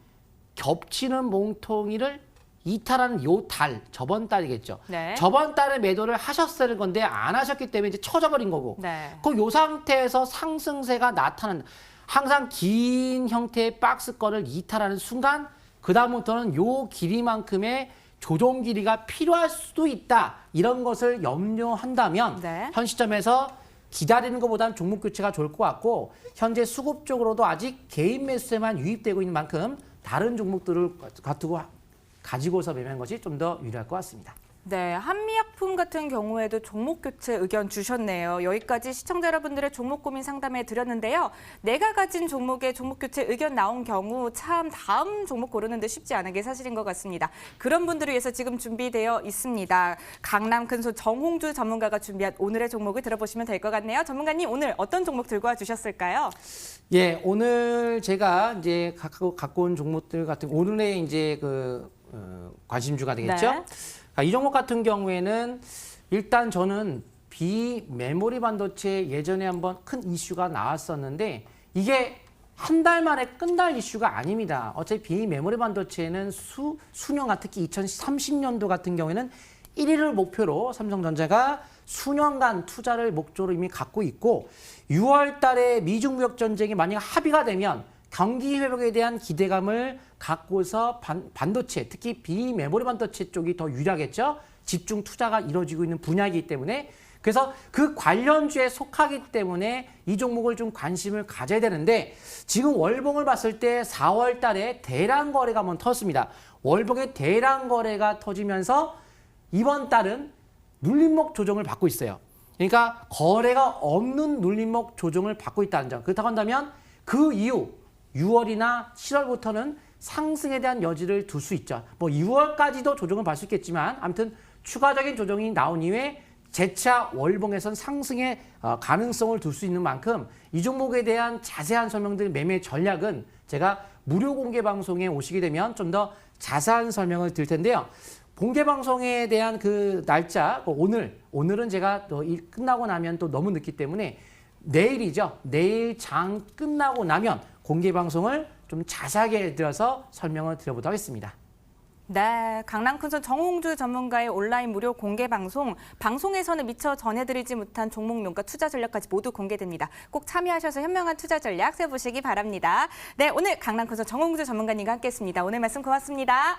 겹치는 몸통이를 이탈하는 요 달, 저번 달이겠죠. 네. 저번 달에 매도를 하셨을 건데 안 하셨기 때문에 이제 쳐져버린 거고. 네. 요 상태에서 상승세가 나타나는 항상 긴 형태의 박스권을 이탈하는 순간 그다음부터는 요 길이만큼의 조정 길이가 필요할 수도 있다. 이런 것을 염려한다면 네. 현 시점에서 기다리는 것보다는 종목 교체가 좋을 것 같고 현재 수급 쪽으로도 아직 개인 매수세만 유입되고 있는 만큼 다른 종목들을 가지고서 매매하는 것이 좀 더 유리할 것 같습니다. 네, 한미약품 같은 경우에도 종목 교체 의견 주셨네요. 여기까지 시청자 여러분들의 종목 고민 상담해 드렸는데요. 내가 가진 종목에 종목 교체 의견 나온 경우 참 다음 종목 고르는 데 쉽지 않은 게 사실인 것 같습니다. 그런 분들을 위해서 지금 준비되어 있습니다. 강남 큰소 정홍주 전문가가 준비한 오늘의 종목을 들어보시면 될 것 같네요. 전문가님, 오늘 어떤 종목 들고 와 주셨을까요? 예, 오늘 제가 이제 갖고 온 종목들 같은 오늘의 이제 관심주가 되겠죠. 네. 이 종목 같은 경우에는 일단 저는 비메모리 반도체 예전에 한번 큰 이슈가 나왔었는데 이게 한 달 만에 끝날 이슈가 아닙니다. 어차피 비메모리 반도체는 수년간 특히 2030년도 같은 경우에는 1위를 목표로 삼성전자가 수년간 투자를 목표로 이미 갖고 있고 6월 달에 미중 무역 전쟁이 만약 합의가 되면 경기 회복에 대한 기대감을 갖고서 반도체, 특히 비메모리 반도체 쪽이 더 유리하겠죠. 집중 투자가 이루어지고 있는 분야이기 때문에 그래서 그 관련주에 속하기 때문에 이 종목을 좀 관심을 가져야 되는데 지금 월봉을 봤을 때 4월 달에 대량 거래가 한번 터졌습니다. 월봉의 대량 거래가 터지면서 이번 달은 눌림목 조정을 받고 있어요. 그러니까 거래가 없는 눌림목 조정을 받고 있다는 점. 그렇다고 한다면 그 이후 6월이나 7월부터는 상승에 대한 여지를 둘 수 있죠. 뭐 6월까지도 조정을 받을 수 있겠지만 아무튼 추가적인 조정이 나온 이후에 재차 월봉에선 상승의 가능성을 둘 수 있는 만큼 이 종목에 대한 자세한 설명들 매매 전략은 제가 무료 공개 방송에 오시게 되면 좀 더 자세한 설명을 드릴 텐데요. 공개 방송에 대한 그 날짜 오늘은 제가 또 끝나고 나면 또 너무 늦기 때문에 내일이죠. 내일 장 끝나고 나면 공개 방송을 좀 자세하게 들어서 설명을 드려보도록 하겠습니다. 네, 강남 큰손 정홍주 전문가의 온라인 무료 공개 방송에서는 미처 전해드리지 못한 종목명과 투자 전략까지 모두 공개됩니다. 꼭 참여하셔서 현명한 투자 전략 세보시기 바랍니다. 네, 오늘 강남 큰손 정홍주 전문가님과 함께했습니다. 오늘 말씀 고맙습니다.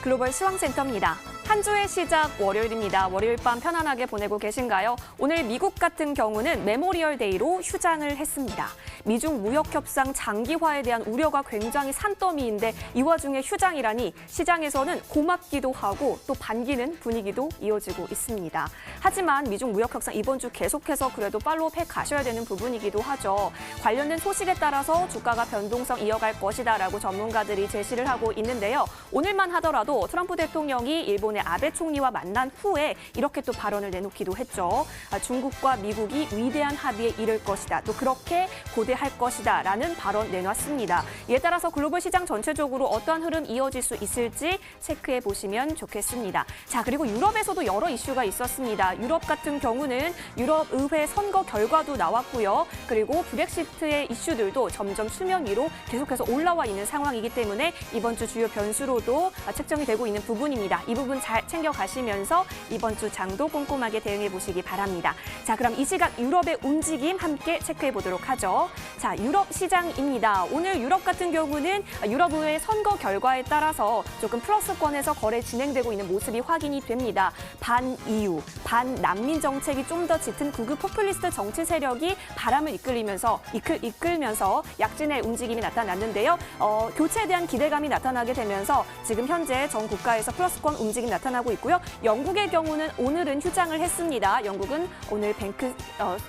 글로벌 시황센터입니다. 한 주의 시작 월요일입니다. 월요일 밤 편안하게 보내고 계신가요? 오늘 미국 같은 경우는 메모리얼 데이로 휴장을 했습니다. 미중 무역 협상 장기화에 대한 우려가 굉장히 산더미인데 이 와중에 휴장이라니 시장에서는 고맙기도 하고 또 반기는 분위기도 이어지고 있습니다. 하지만 미중 무역 협상 이번 주 계속해서 그래도 팔로우해 가셔야 되는 부분이기도 하죠. 관련된 소식에 따라서 주가가 변동성 이어갈 것이다라고 전문가들이 제시를 하고 있는데요. 오늘만 하더라도 트럼프 대통령이 일본의 아베 총리와 만난 후에 이렇게 또 발언을 내놓기도 했죠. 중국과 미국이 위대한 합의에 이를 것이다. 또 그렇게 고대할 것이다. 라는 발언 내놨습니다. 이에 따라서 글로벌 시장 전체적으로 어떠한 흐름 이어질 수 있을지 체크해 보시면 좋겠습니다. 자, 그리고 유럽에서도 여러 이슈가 있었습니다. 유럽 같은 경우는 유럽 의회 선거 결과도 나왔고요. 그리고 브렉시트의 이슈들도 점점 수면 위로 계속해서 올라와 있는 상황이기 때문에 이번 주 주요 변수로도 책정이 되고 있는 부분입니다. 이 부분 잘 챙겨가시면서 이번 주 장도 꼼꼼하게 대응해 보시기 바랍니다. 자, 그럼 이 시각 유럽의 움직임 함께 체크해 보도록 하죠. 자, 유럽 시장입니다. 오늘 유럽 같은 경우는 유럽의회 선거 결과에 따라서 조금 플러스권에서 거래 진행되고 있는 모습이 확인이 됩니다. 반 EU, 반 난민 정책이 좀 더 짙은 극우 포퓰리스트 정치 세력이 바람을 이끌면서 약진의 움직임이 나타났는데요. 교체에 대한 기대감이 나타나게 되면서 지금 현재 전 국가에서 플러스권 움직임 나타나고 있고요. 영국의 경우는 오늘은 휴장을 했습니다. 영국은 오늘 뱅크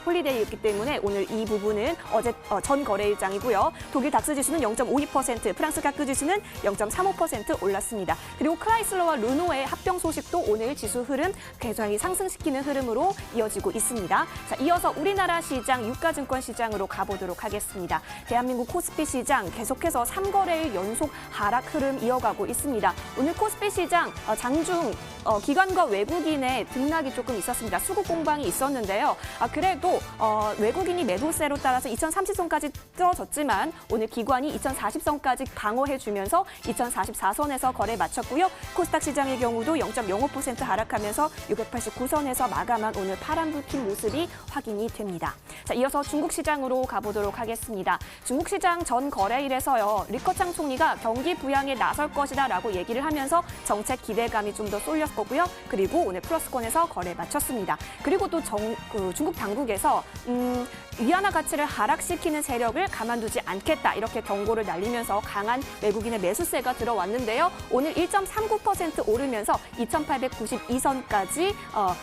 홀리데이였기 때문에 오늘 이 부분은 어제 전 거래일장이고요. 독일 닥스 지수는 0.52%, 프랑스 카크 지수는 0.35% 올랐습니다. 그리고 크라이슬러와 르노의 합병 소식도 오늘 지수 흐름 굉장히 상승시키는 흐름으로 이어지고 있습니다. 자, 이어서 우리나라 시장 유가증권 시장으로 가보도록 하겠습니다. 대한민국 코스피 시장 계속해서 3거래일 연속 하락 흐름 이어가고 있습니다. 오늘 코스피 시장 장중 기관과 외국인의 등락이 조금 있었습니다. 수급 공방이 있었는데요. 그래도 외국인이 매도세로 따라서 2030선까지 떨어졌지만 오늘 기관이 2040선까지 방어해주면서 2044선에서 거래 마쳤고요. 코스닥 시장의 경우도 0.05% 하락하면서 689선에서 마감한 오늘 파란불 킨 모습이 확인이 됩니다. 자, 이어서 중국 시장으로 가보도록 하겠습니다. 중국 시장 전 거래일에서요. 리커창 총리가 경기 부양에 나설 것이다라고 얘기를 하면서 정책 기대감이 좀 더 쏠렸고요. 그리고 오늘 플러스권에서 거래 마쳤습니다. 그리고 또 중국 당국에서 위안화 가치를 하락시키는 세력을 가만두지 않겠다 이렇게 경고를 날리면서 강한 외국인의 매수세가 들어왔는데요. 오늘 1.39% 오르면서 2,892선까지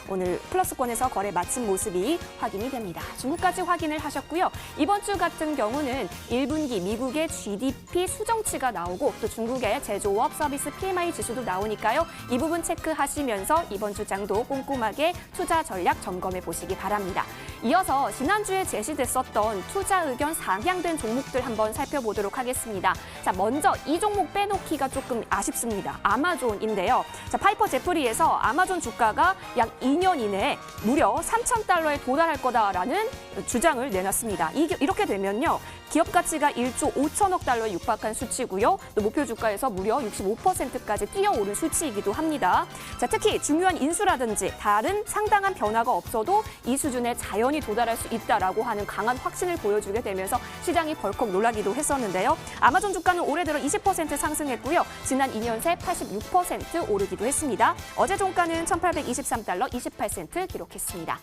오늘 플러스권에서 거래 마친 모습이 확인이 됩니다. 중국까지 확인을 하셨고요. 이번 주 같은 경우는 1분기 미국의 GDP 수정치가 나오고 또 중국의 제조업 서비스 PMI 지수도 나오니까요. 이 부분 체크하시면서 이번 주 장도 꼼꼼하게 투자 전략 점검해 보시기 바랍니다. 이어서 지난주에 제시됐었던 투자 의견 상향된 종목들 한번 살펴보도록 하겠습니다. 자, 먼저 이 종목 빼놓기가 조금 아쉽습니다. 아마존인데요. 자, 파이퍼 제프리에서 아마존 주가가 약 2년 이내에 무려 3,000달러에 도달할 거다라는 주장을 내놨습니다. 이렇게 되면요. 기업 가치가 1조 5천억 달러에 육박한 수치고요. 또 목표 주가에서 무려 65%까지 뛰어오른 수치이기도 합니다. 자, 특히 중요한 인수라든지 다른 상당한 변화가 없어도 이 수준에 자연히 도달할 수 있다라고 하는 강한 확신을 보여주게 되면서 시장이 벌컥 놀라기도 했었는데요. 아마존 주가는 올해 들어 20% 상승했고요. 지난 2년 새 86% 오르기도 했습니다. 어제 종가는 1,823달러 28센트 기록했습니다.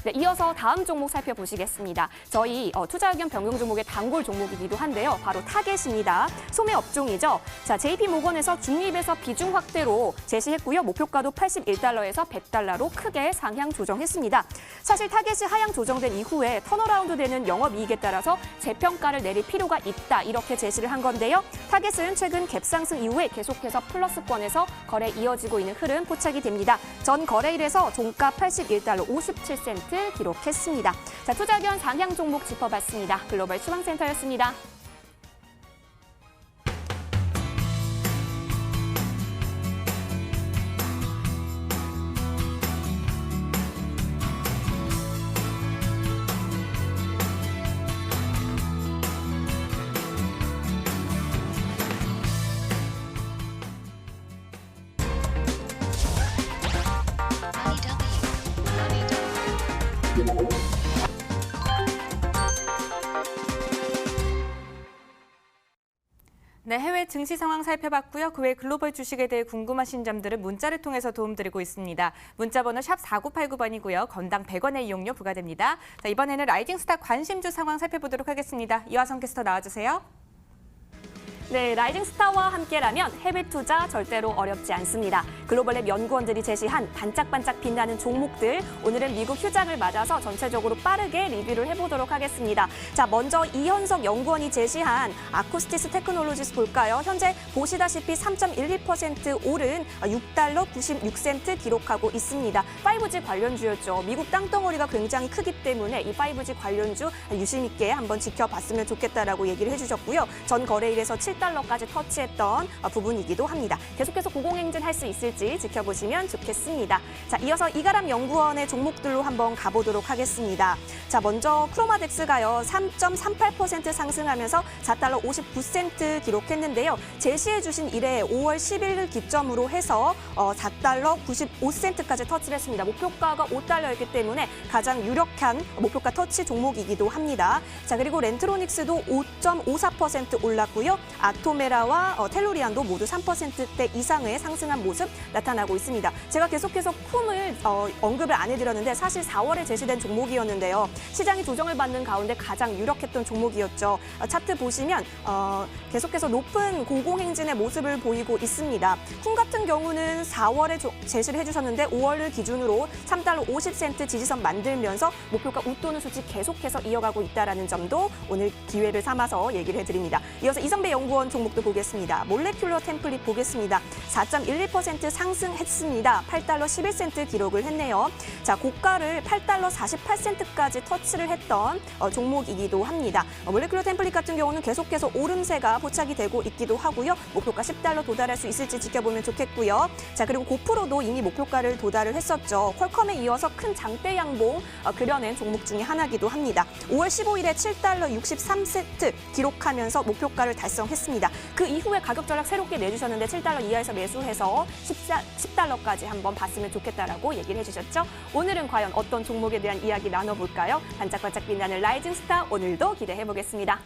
네, 이어서 다음 종목 살펴보시겠습니다. 저희 투자 의견 변경 종목의 단골 종목이기도 한데요. 바로 타겟입니다. 소매 업종이죠. 자, JP모건에서 중립에서 비중 확대로 제시했고요. 목표가도 81달러에서 100달러로 크게 상향 조정했습니다. 사실 타겟이 하향 조정된 이후에 턴어라운드 되는 영업이익에 따라서 재평가를 내릴 필요가 있다. 이렇게 제시를 한 건데요. 타겟은 최근 갭상승 이후에 계속해서 플러스권에서 거래 이어지고 있는 흐름 포착이 됩니다. 전 거래일에서 종가 81달러 57센트 기록했습니다. 자, 투자 의견 상향 종목 짚어봤습니다. 글로벌 추방센터였습니다. 네, 해외 증시 상황 살펴봤고요. 그 외 글로벌 주식에 대해 궁금하신 점들은 문자를 통해서 도움드리고 있습니다. 문자번호 샵 4989번이고요. 건당 100원의 이용료 부과됩니다. 자, 이번에는 라이징스타 관심주 상황 살펴보도록 하겠습니다. 이화성 캐스터 나와주세요. 네, 라이징 스타와 함께라면 해외 투자 절대로 어렵지 않습니다. 글로벌랩 연구원들이 제시한 반짝반짝 빛나는 종목들, 오늘은 미국 휴장을 맞아서 전체적으로 빠르게 리뷰를 해보도록 하겠습니다. 자, 먼저 이현석 연구원이 제시한 아쿠스티스 테크놀로지스 볼까요? 현재 보시다시피 3.11% 오른 6달러 96센트 기록하고 있습니다. 5G 관련주였죠. 미국 땅덩어리가 굉장히 크기 때문에 이 5G 관련주 유심 있게 한번 지켜봤으면 좋겠다라고 얘기를 해주셨고요. 전 거래일에서 7% $8까지 터치했던 부분이기도 합니다. 계속해서 고공행진 할 수 있을지 지켜보시면 좋겠습니다. 자, 이어서 이가람 연구원의 종목들로 한번 가보도록 하겠습니다. 자, 먼저 크로마덱스가요 3.38% 상승하면서 $4 59센트 기록했는데요. 제시해 주신 이래 5월 10일을 기점으로 해서 $4 95센트까지 터치를 했습니다. 목표가가 $5였기 때문에 가장 유력한 목표가 터치 종목이기도 합니다. 자, 그리고 렌트로닉스도 5.54% 올랐고요. 아토메라와 텔루리안도 모두 3%대 이상의 상승한 모습 나타나고 있습니다. 제가 계속해서 쿰을 언급을 안 해드렸는데 사실 4월에 제시된 종목이었는데요. 시장이 조정을 받는 가운데 가장 유력했던 종목이었죠. 차트 보시면 계속해서 높은 고공행진의 모습을 보이고 있습니다. 쿰 같은 경우는 4월에 제시를 해주셨는데 5월을 기준으로 $3 50센트 지지선 만들면서 목표가 웃도는 수치 계속해서 이어가고 있다는 점도 오늘 기회를 삼아서 얘기를 해드립니다. 이어서 이성배 연구원 종목도 보겠습니다. 몰레큘러 템플릿 보겠습니다. 4.12% 상승했습니다. $8 11센트 기록을 했네요. 자, 고가를 $8 48센트까지 터치를 했던 종목이기도 합니다. 몰레큘러 템플릿 같은 경우는 계속해서 오름세가 포착이 되고 있기도 하고요. 목표가 $10 도달할 수 있을지 지켜보면 좋겠고요. 자, 그리고 고프로도 이미 목표가를 도달을 했었죠. 퀄컴에 이어서 큰 장대 양봉 그려낸 종목 중에 하나이기도 합니다. 5월 15일에 $7 63센트 기록하면서 목표가를 달성했습니다. 그 이후에 가격 전략 새롭게 내주셨는데 $7 이하에서 매수해서 $10까지 한번 봤으면 좋겠다라고 얘기를 해주셨죠. 오늘은 과연 어떤 종목에 대한 이야기 나눠볼까요? 반짝반짝 빛나는 라이징 스타 오늘도 기대해보겠습니다.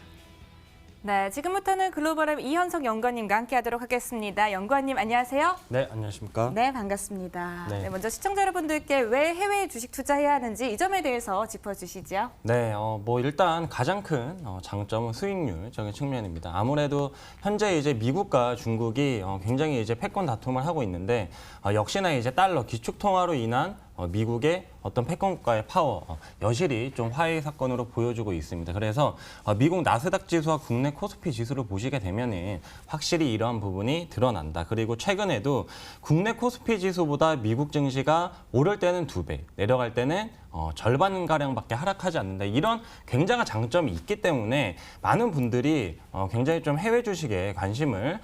네, 지금부터는 글로벌의 이현석 연구원님과 함께하도록 하겠습니다. 연구원님 안녕하세요. 네, 안녕하십니까? 네, 반갑습니다. 네. 네, 먼저 시청자 여러분들께 왜 해외 주식 투자해야 하는지 이 점에 대해서 짚어주시죠. 네, 일단 가장 큰 장점은 수익률적인 측면입니다. 아무래도 현재 이제 미국과 중국이 굉장히 이제 패권 다툼을 하고 있는데 역시나 이제 달러 기축 통화로 인한 미국의 어떤 패권국가의 파워, 여실히 좀 화해 사건으로 보여주고 있습니다. 그래서 미국 나스닥 지수와 국내 코스피 지수를 보시게 되면은 확실히 이러한 부분이 드러난다. 그리고 최근에도 국내 코스피 지수보다 미국 증시가 오를 때는 2배, 내려갈 때는 절반가량밖에 하락하지 않는다. 이런 굉장한 장점이 있기 때문에 많은 분들이 굉장히 좀 해외 주식에 관심을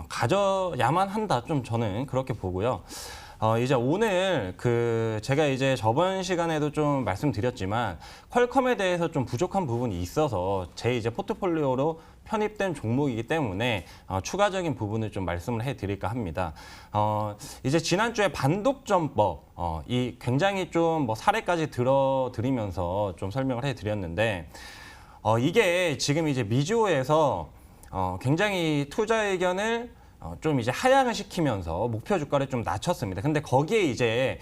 가져야만 한다. 좀 저는 그렇게 보고요. 이제 오늘 제가 이제 저번 시간에도 좀 말씀드렸지만 퀄컴에 대해서 좀 부족한 부분이 있어서 제 이제 포트폴리오로 편입된 종목이기 때문에 추가적인 부분을 좀 말씀을 해드릴까 합니다. 이제 지난주에 반독점법 이 굉장히 좀 사례까지 들어드리면서 좀 설명을 해드렸는데 이게 지금 이제 미주호에서 굉장히 투자 의견을 좀 이제 하향을 시키면서 목표 주가를 좀 낮췄습니다. 근데 거기에 이제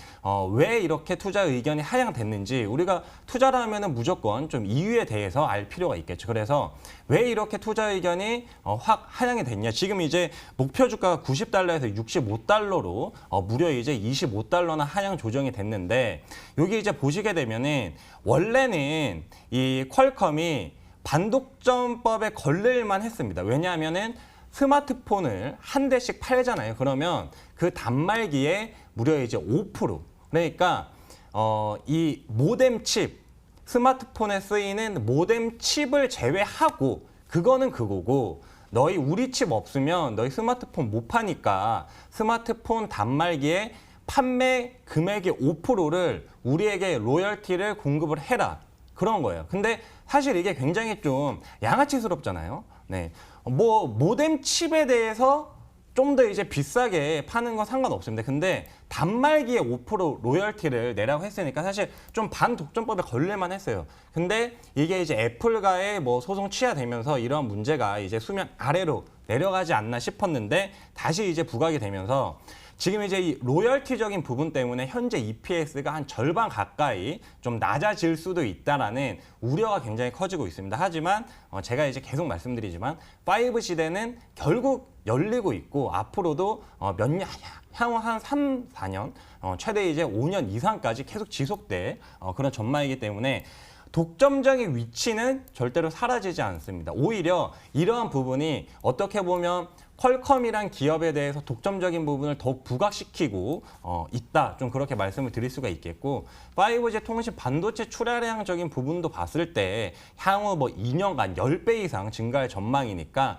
왜 이렇게 투자 의견이 하향됐는지 우리가 투자를 하면은 무조건 좀 이유에 대해서 알 필요가 있겠죠. 그래서 왜 이렇게 투자 의견이 확 하향이 됐냐? 지금 이제 목표 주가가 $90에서 $65로 무려 이제 $25나 하향 조정이 됐는데 여기 이제 보시게 되면은 원래는 이 퀄컴이 반독점법에 걸릴만 했습니다. 왜냐하면은 스마트폰을 한 대씩 팔잖아요. 그러면 그 단말기에 무려 이제 5%. 그러니까 이 모뎀 칩, 스마트폰에 쓰이는 모뎀 칩을 제외하고 그거는 그거고 우리 칩 없으면 너희 스마트폰 못 파니까 스마트폰 단말기에 판매 금액의 5%를 우리에게 로열티를 공급을 해라. 그런 거예요. 근데 사실 이게 굉장히 좀 양아치스럽잖아요. 네. 모뎀 칩에 대해서 좀 더 이제 비싸게 파는 건 상관없습니다. 근데 단말기에 5% 로열티를 내라고 했으니까 사실 좀 반독점법에 걸릴만 했어요. 근데 이게 이제 애플과의 소송 취하되면서 이런 문제가 이제 수면 아래로 내려가지 않나 싶었는데 다시 이제 부각이 되면서 지금 이제 이 로열티적인 부분 때문에 현재 EPS가 한 절반 가까이 좀 낮아질 수도 있다라는 우려가 굉장히 커지고 있습니다. 하지만 제가 이제 계속 말씀드리지만 5 시대는 결국 열리고 있고 앞으로도 향후 한 3, 4년, 최대 이제 5년 이상까지 계속 지속될 그런 전망이기 때문에 독점적인 위치는 절대로 사라지지 않습니다. 오히려 이러한 부분이 어떻게 보면 퀄컴이란 기업에 대해서 독점적인 부분을 더욱 부각시키고 있다. 좀 그렇게 말씀을 드릴 수가 있겠고 5G 통신 반도체 출하량적인 부분도 봤을 때 향후 뭐 2년간 10배 이상 증가할 전망이니까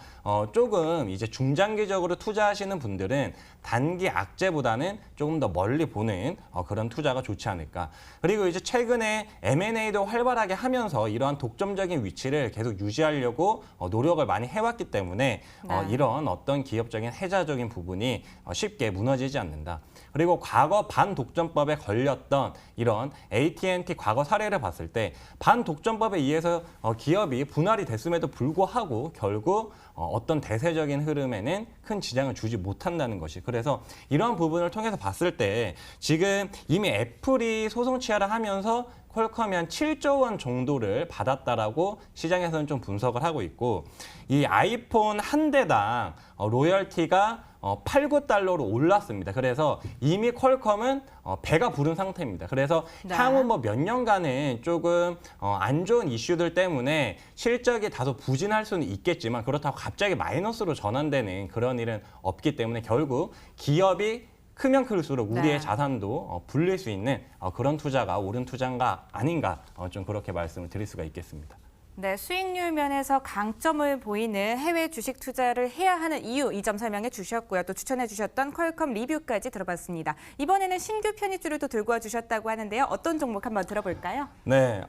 조금 이제 중장기적으로 투자하시는 분들은 단기 악재보다는 조금 더 멀리 보는 그런 투자가 좋지 않을까. 그리고 이제 최근에 M&A도 활발하게 하면서 이러한 독점적인 위치를 계속 유지하려고 노력을 많이 해왔기 때문에 네. 이런 어떤 기업적인 해자적인 부분이 쉽게 무너지지 않는다. 그리고 과거 반독점법에 걸렸던 이런 AT&T 과거 사례를 봤을 때 반독점법에 의해서 기업이 분할이 됐음에도 불구하고 결국 어떤 대세적인 흐름에는 큰 지장을 주지 못한다는 것이. 그래서 이런 부분을 통해서 봤을 때 지금 이미 애플이 소송 취하를 하면서 퀄컴이 한 7조 원 정도를 받았다라고 시장에서는 좀 분석을 하고 있고 이 아이폰 한 대당 로열티가 8, 9달러로 올랐습니다. 그래서 이미 퀄컴은 배가 부른 상태입니다. 그래서 네. 향후 뭐 몇 년간은 조금 안 좋은 이슈들 때문에 실적이 다소 부진할 수는 있겠지만 그렇다고 갑자기 마이너스로 전환되는 그런 일은 없기 때문에 결국 기업이 크면 클수록 우리의 네. 자산도 불릴 수 있는 그런 투자가 옳은 투자인가 아닌가 좀 그렇게 말씀을 드릴 수가 있겠습니다. 네, 수익률 면에서 강점을 보이는 해외 주식 투자를 해야 하는 이유 이 점 설명해 주셨고요. 또 추천해 주셨던 퀄컴 리뷰까지 들어봤습니다. 이번에는 신규 편입주를 또 들고 와 주셨다고 하는데요. 어떤 종목 한번 들어볼까요? 네,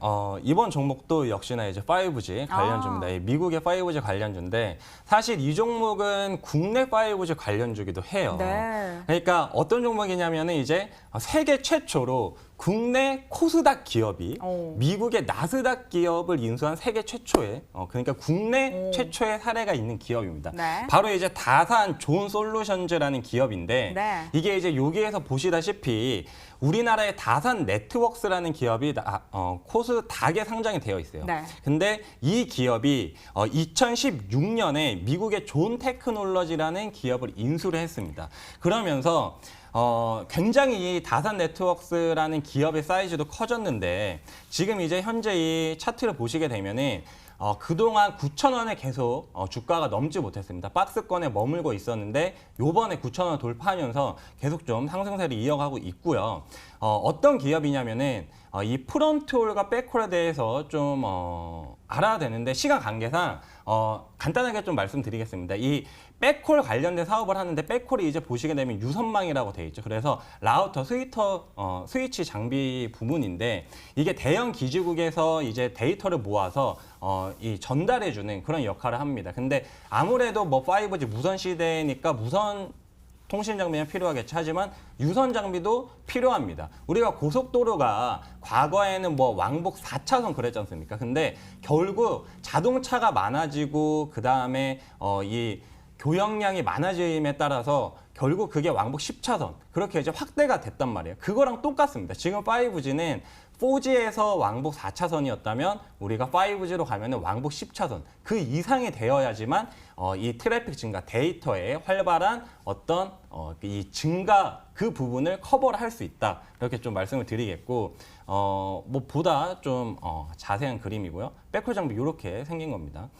이번 종목도 역시나 이제 5G 관련주입니다. 이 미국의 5G 관련주인데 사실 이 종목은 국내 5G 관련주기도 해요. 네. 그러니까 어떤 종목이냐면은 이제 세계 최초로 국내 코스닥 기업이 오. 미국의 나스닥 기업을 인수한 세계 최초의 그러니까 국내 오. 최초의 사례가 있는 기업입니다. 네. 바로 이제 다산 존 솔루션즈라는 기업인데 네. 이게 이제 여기에서 보시다시피 우리나라의 다산 네트워크스라는 기업이 코스닥에 상장이 되어 있어요. 네. 근데 이 기업이 2016년에 미국의 존 테크놀로지라는 기업을 인수를 했습니다. 그러면서 굉장히 이 다산 네트워크스라는 기업의 사이즈도 커졌는데 지금 이제 현재 이 차트를 보시게 되면은 그동안 9,000원에 계속 주가가 넘지 못했습니다. 박스권에 머물고 있었는데 요번에 9,000원 돌파하면서 계속 좀 상승세를 이어가고 있고요. 어떤 기업이냐면은 이 프론트홀과 백홀에 대해서 좀 알아야 되는데 시간 관계상 간단하게 좀 말씀드리겠습니다. 이 백홀 관련된 사업을 하는데 백홀이 이제 보시게 되면 유선망이라고 되어 있죠. 그래서 라우터, 스위치 장비 부분인데 이게 대형 기지국에서 이제 데이터를 모아서 이 전달해주는 그런 역할을 합니다. 근데 아무래도 뭐 5G 무선 시대니까 무선 통신 장비는 필요하겠지. 하지만 유선 장비도 필요합니다. 우리가 고속도로가 과거에는 뭐 왕복 4차선 그랬지 않습니까? 근데 결국 자동차가 많아지고 그다음에 이 교역량이 많아짐에 따라서 결국 그게 왕복 10차선 그렇게 이제 확대가 됐단 말이에요. 그거랑 똑같습니다. 지금 5G는 4G에서 왕복 4차선이었다면 우리가 5G로 가면 왕복 10차선 그 이상이 되어야지만 이 트래픽 증가, 데이터의 활발한 어떤 이 증가 그 부분을 커버를 할 수 있다. 이렇게 좀 말씀을 드리겠고 뭐 보다 좀 자세한 그림이고요. 백홀 장비 이렇게 생긴 겁니다.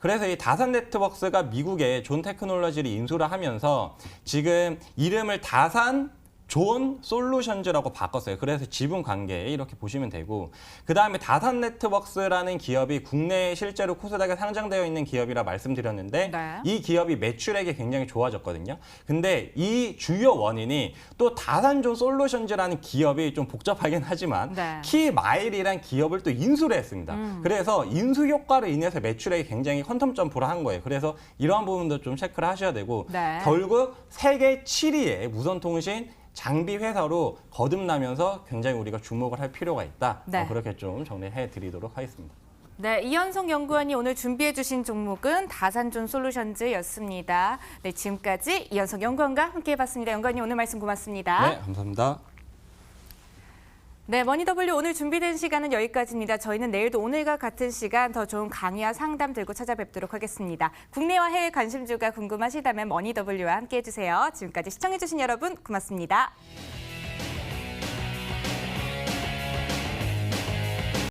그래서 이 다산 네트워크스가 미국의 존 테크놀로지를 인수를 하면서 지금 이름을 다산 존 솔루션즈라고 바꿨어요. 그래서 지분 관계 이렇게 보시면 되고 그다음에 다산 네트워크스라는 기업이 국내에 실제로 코스닥에 상장되어 있는 기업이라 말씀드렸는데 네. 이 기업이 매출액이 굉장히 좋아졌거든요. 근데 이 주요 원인이 또 다산 존 솔루션즈라는 기업이 좀 복잡하긴 하지만 네. 키마일이란 기업을 또 인수를 했습니다. 그래서 인수 효과로 인해서 매출액이 굉장히 퀀텀 점프를 한 거예요. 그래서 이러한 부분도 좀 체크를 하셔야 되고 네. 결국 세계 7위의 무선통신 장비 회사로 거듭나면서 굉장히 우리가 주목을 할 필요가 있다. 네. 그렇게 좀 정리해 드리도록 하겠습니다. 네, 이현성 연구원이 오늘 준비해 주신 종목은 다산존 솔루션즈였습니다. 네, 지금까지 이현성 연구원과 함께 해봤습니다. 연구원님 오늘 말씀 고맙습니다. 네, 감사합니다. 네, 머니더블유 오늘 준비된 시간은 여기까지입니다. 저희는 내일도 오늘과 같은 시간 더 좋은 강의와 상담 들고 찾아뵙도록 하겠습니다. 국내와 해외 관심주가 궁금하시다면 머니더블유와 함께해 주세요. 지금까지 시청해 주신 여러분 고맙습니다.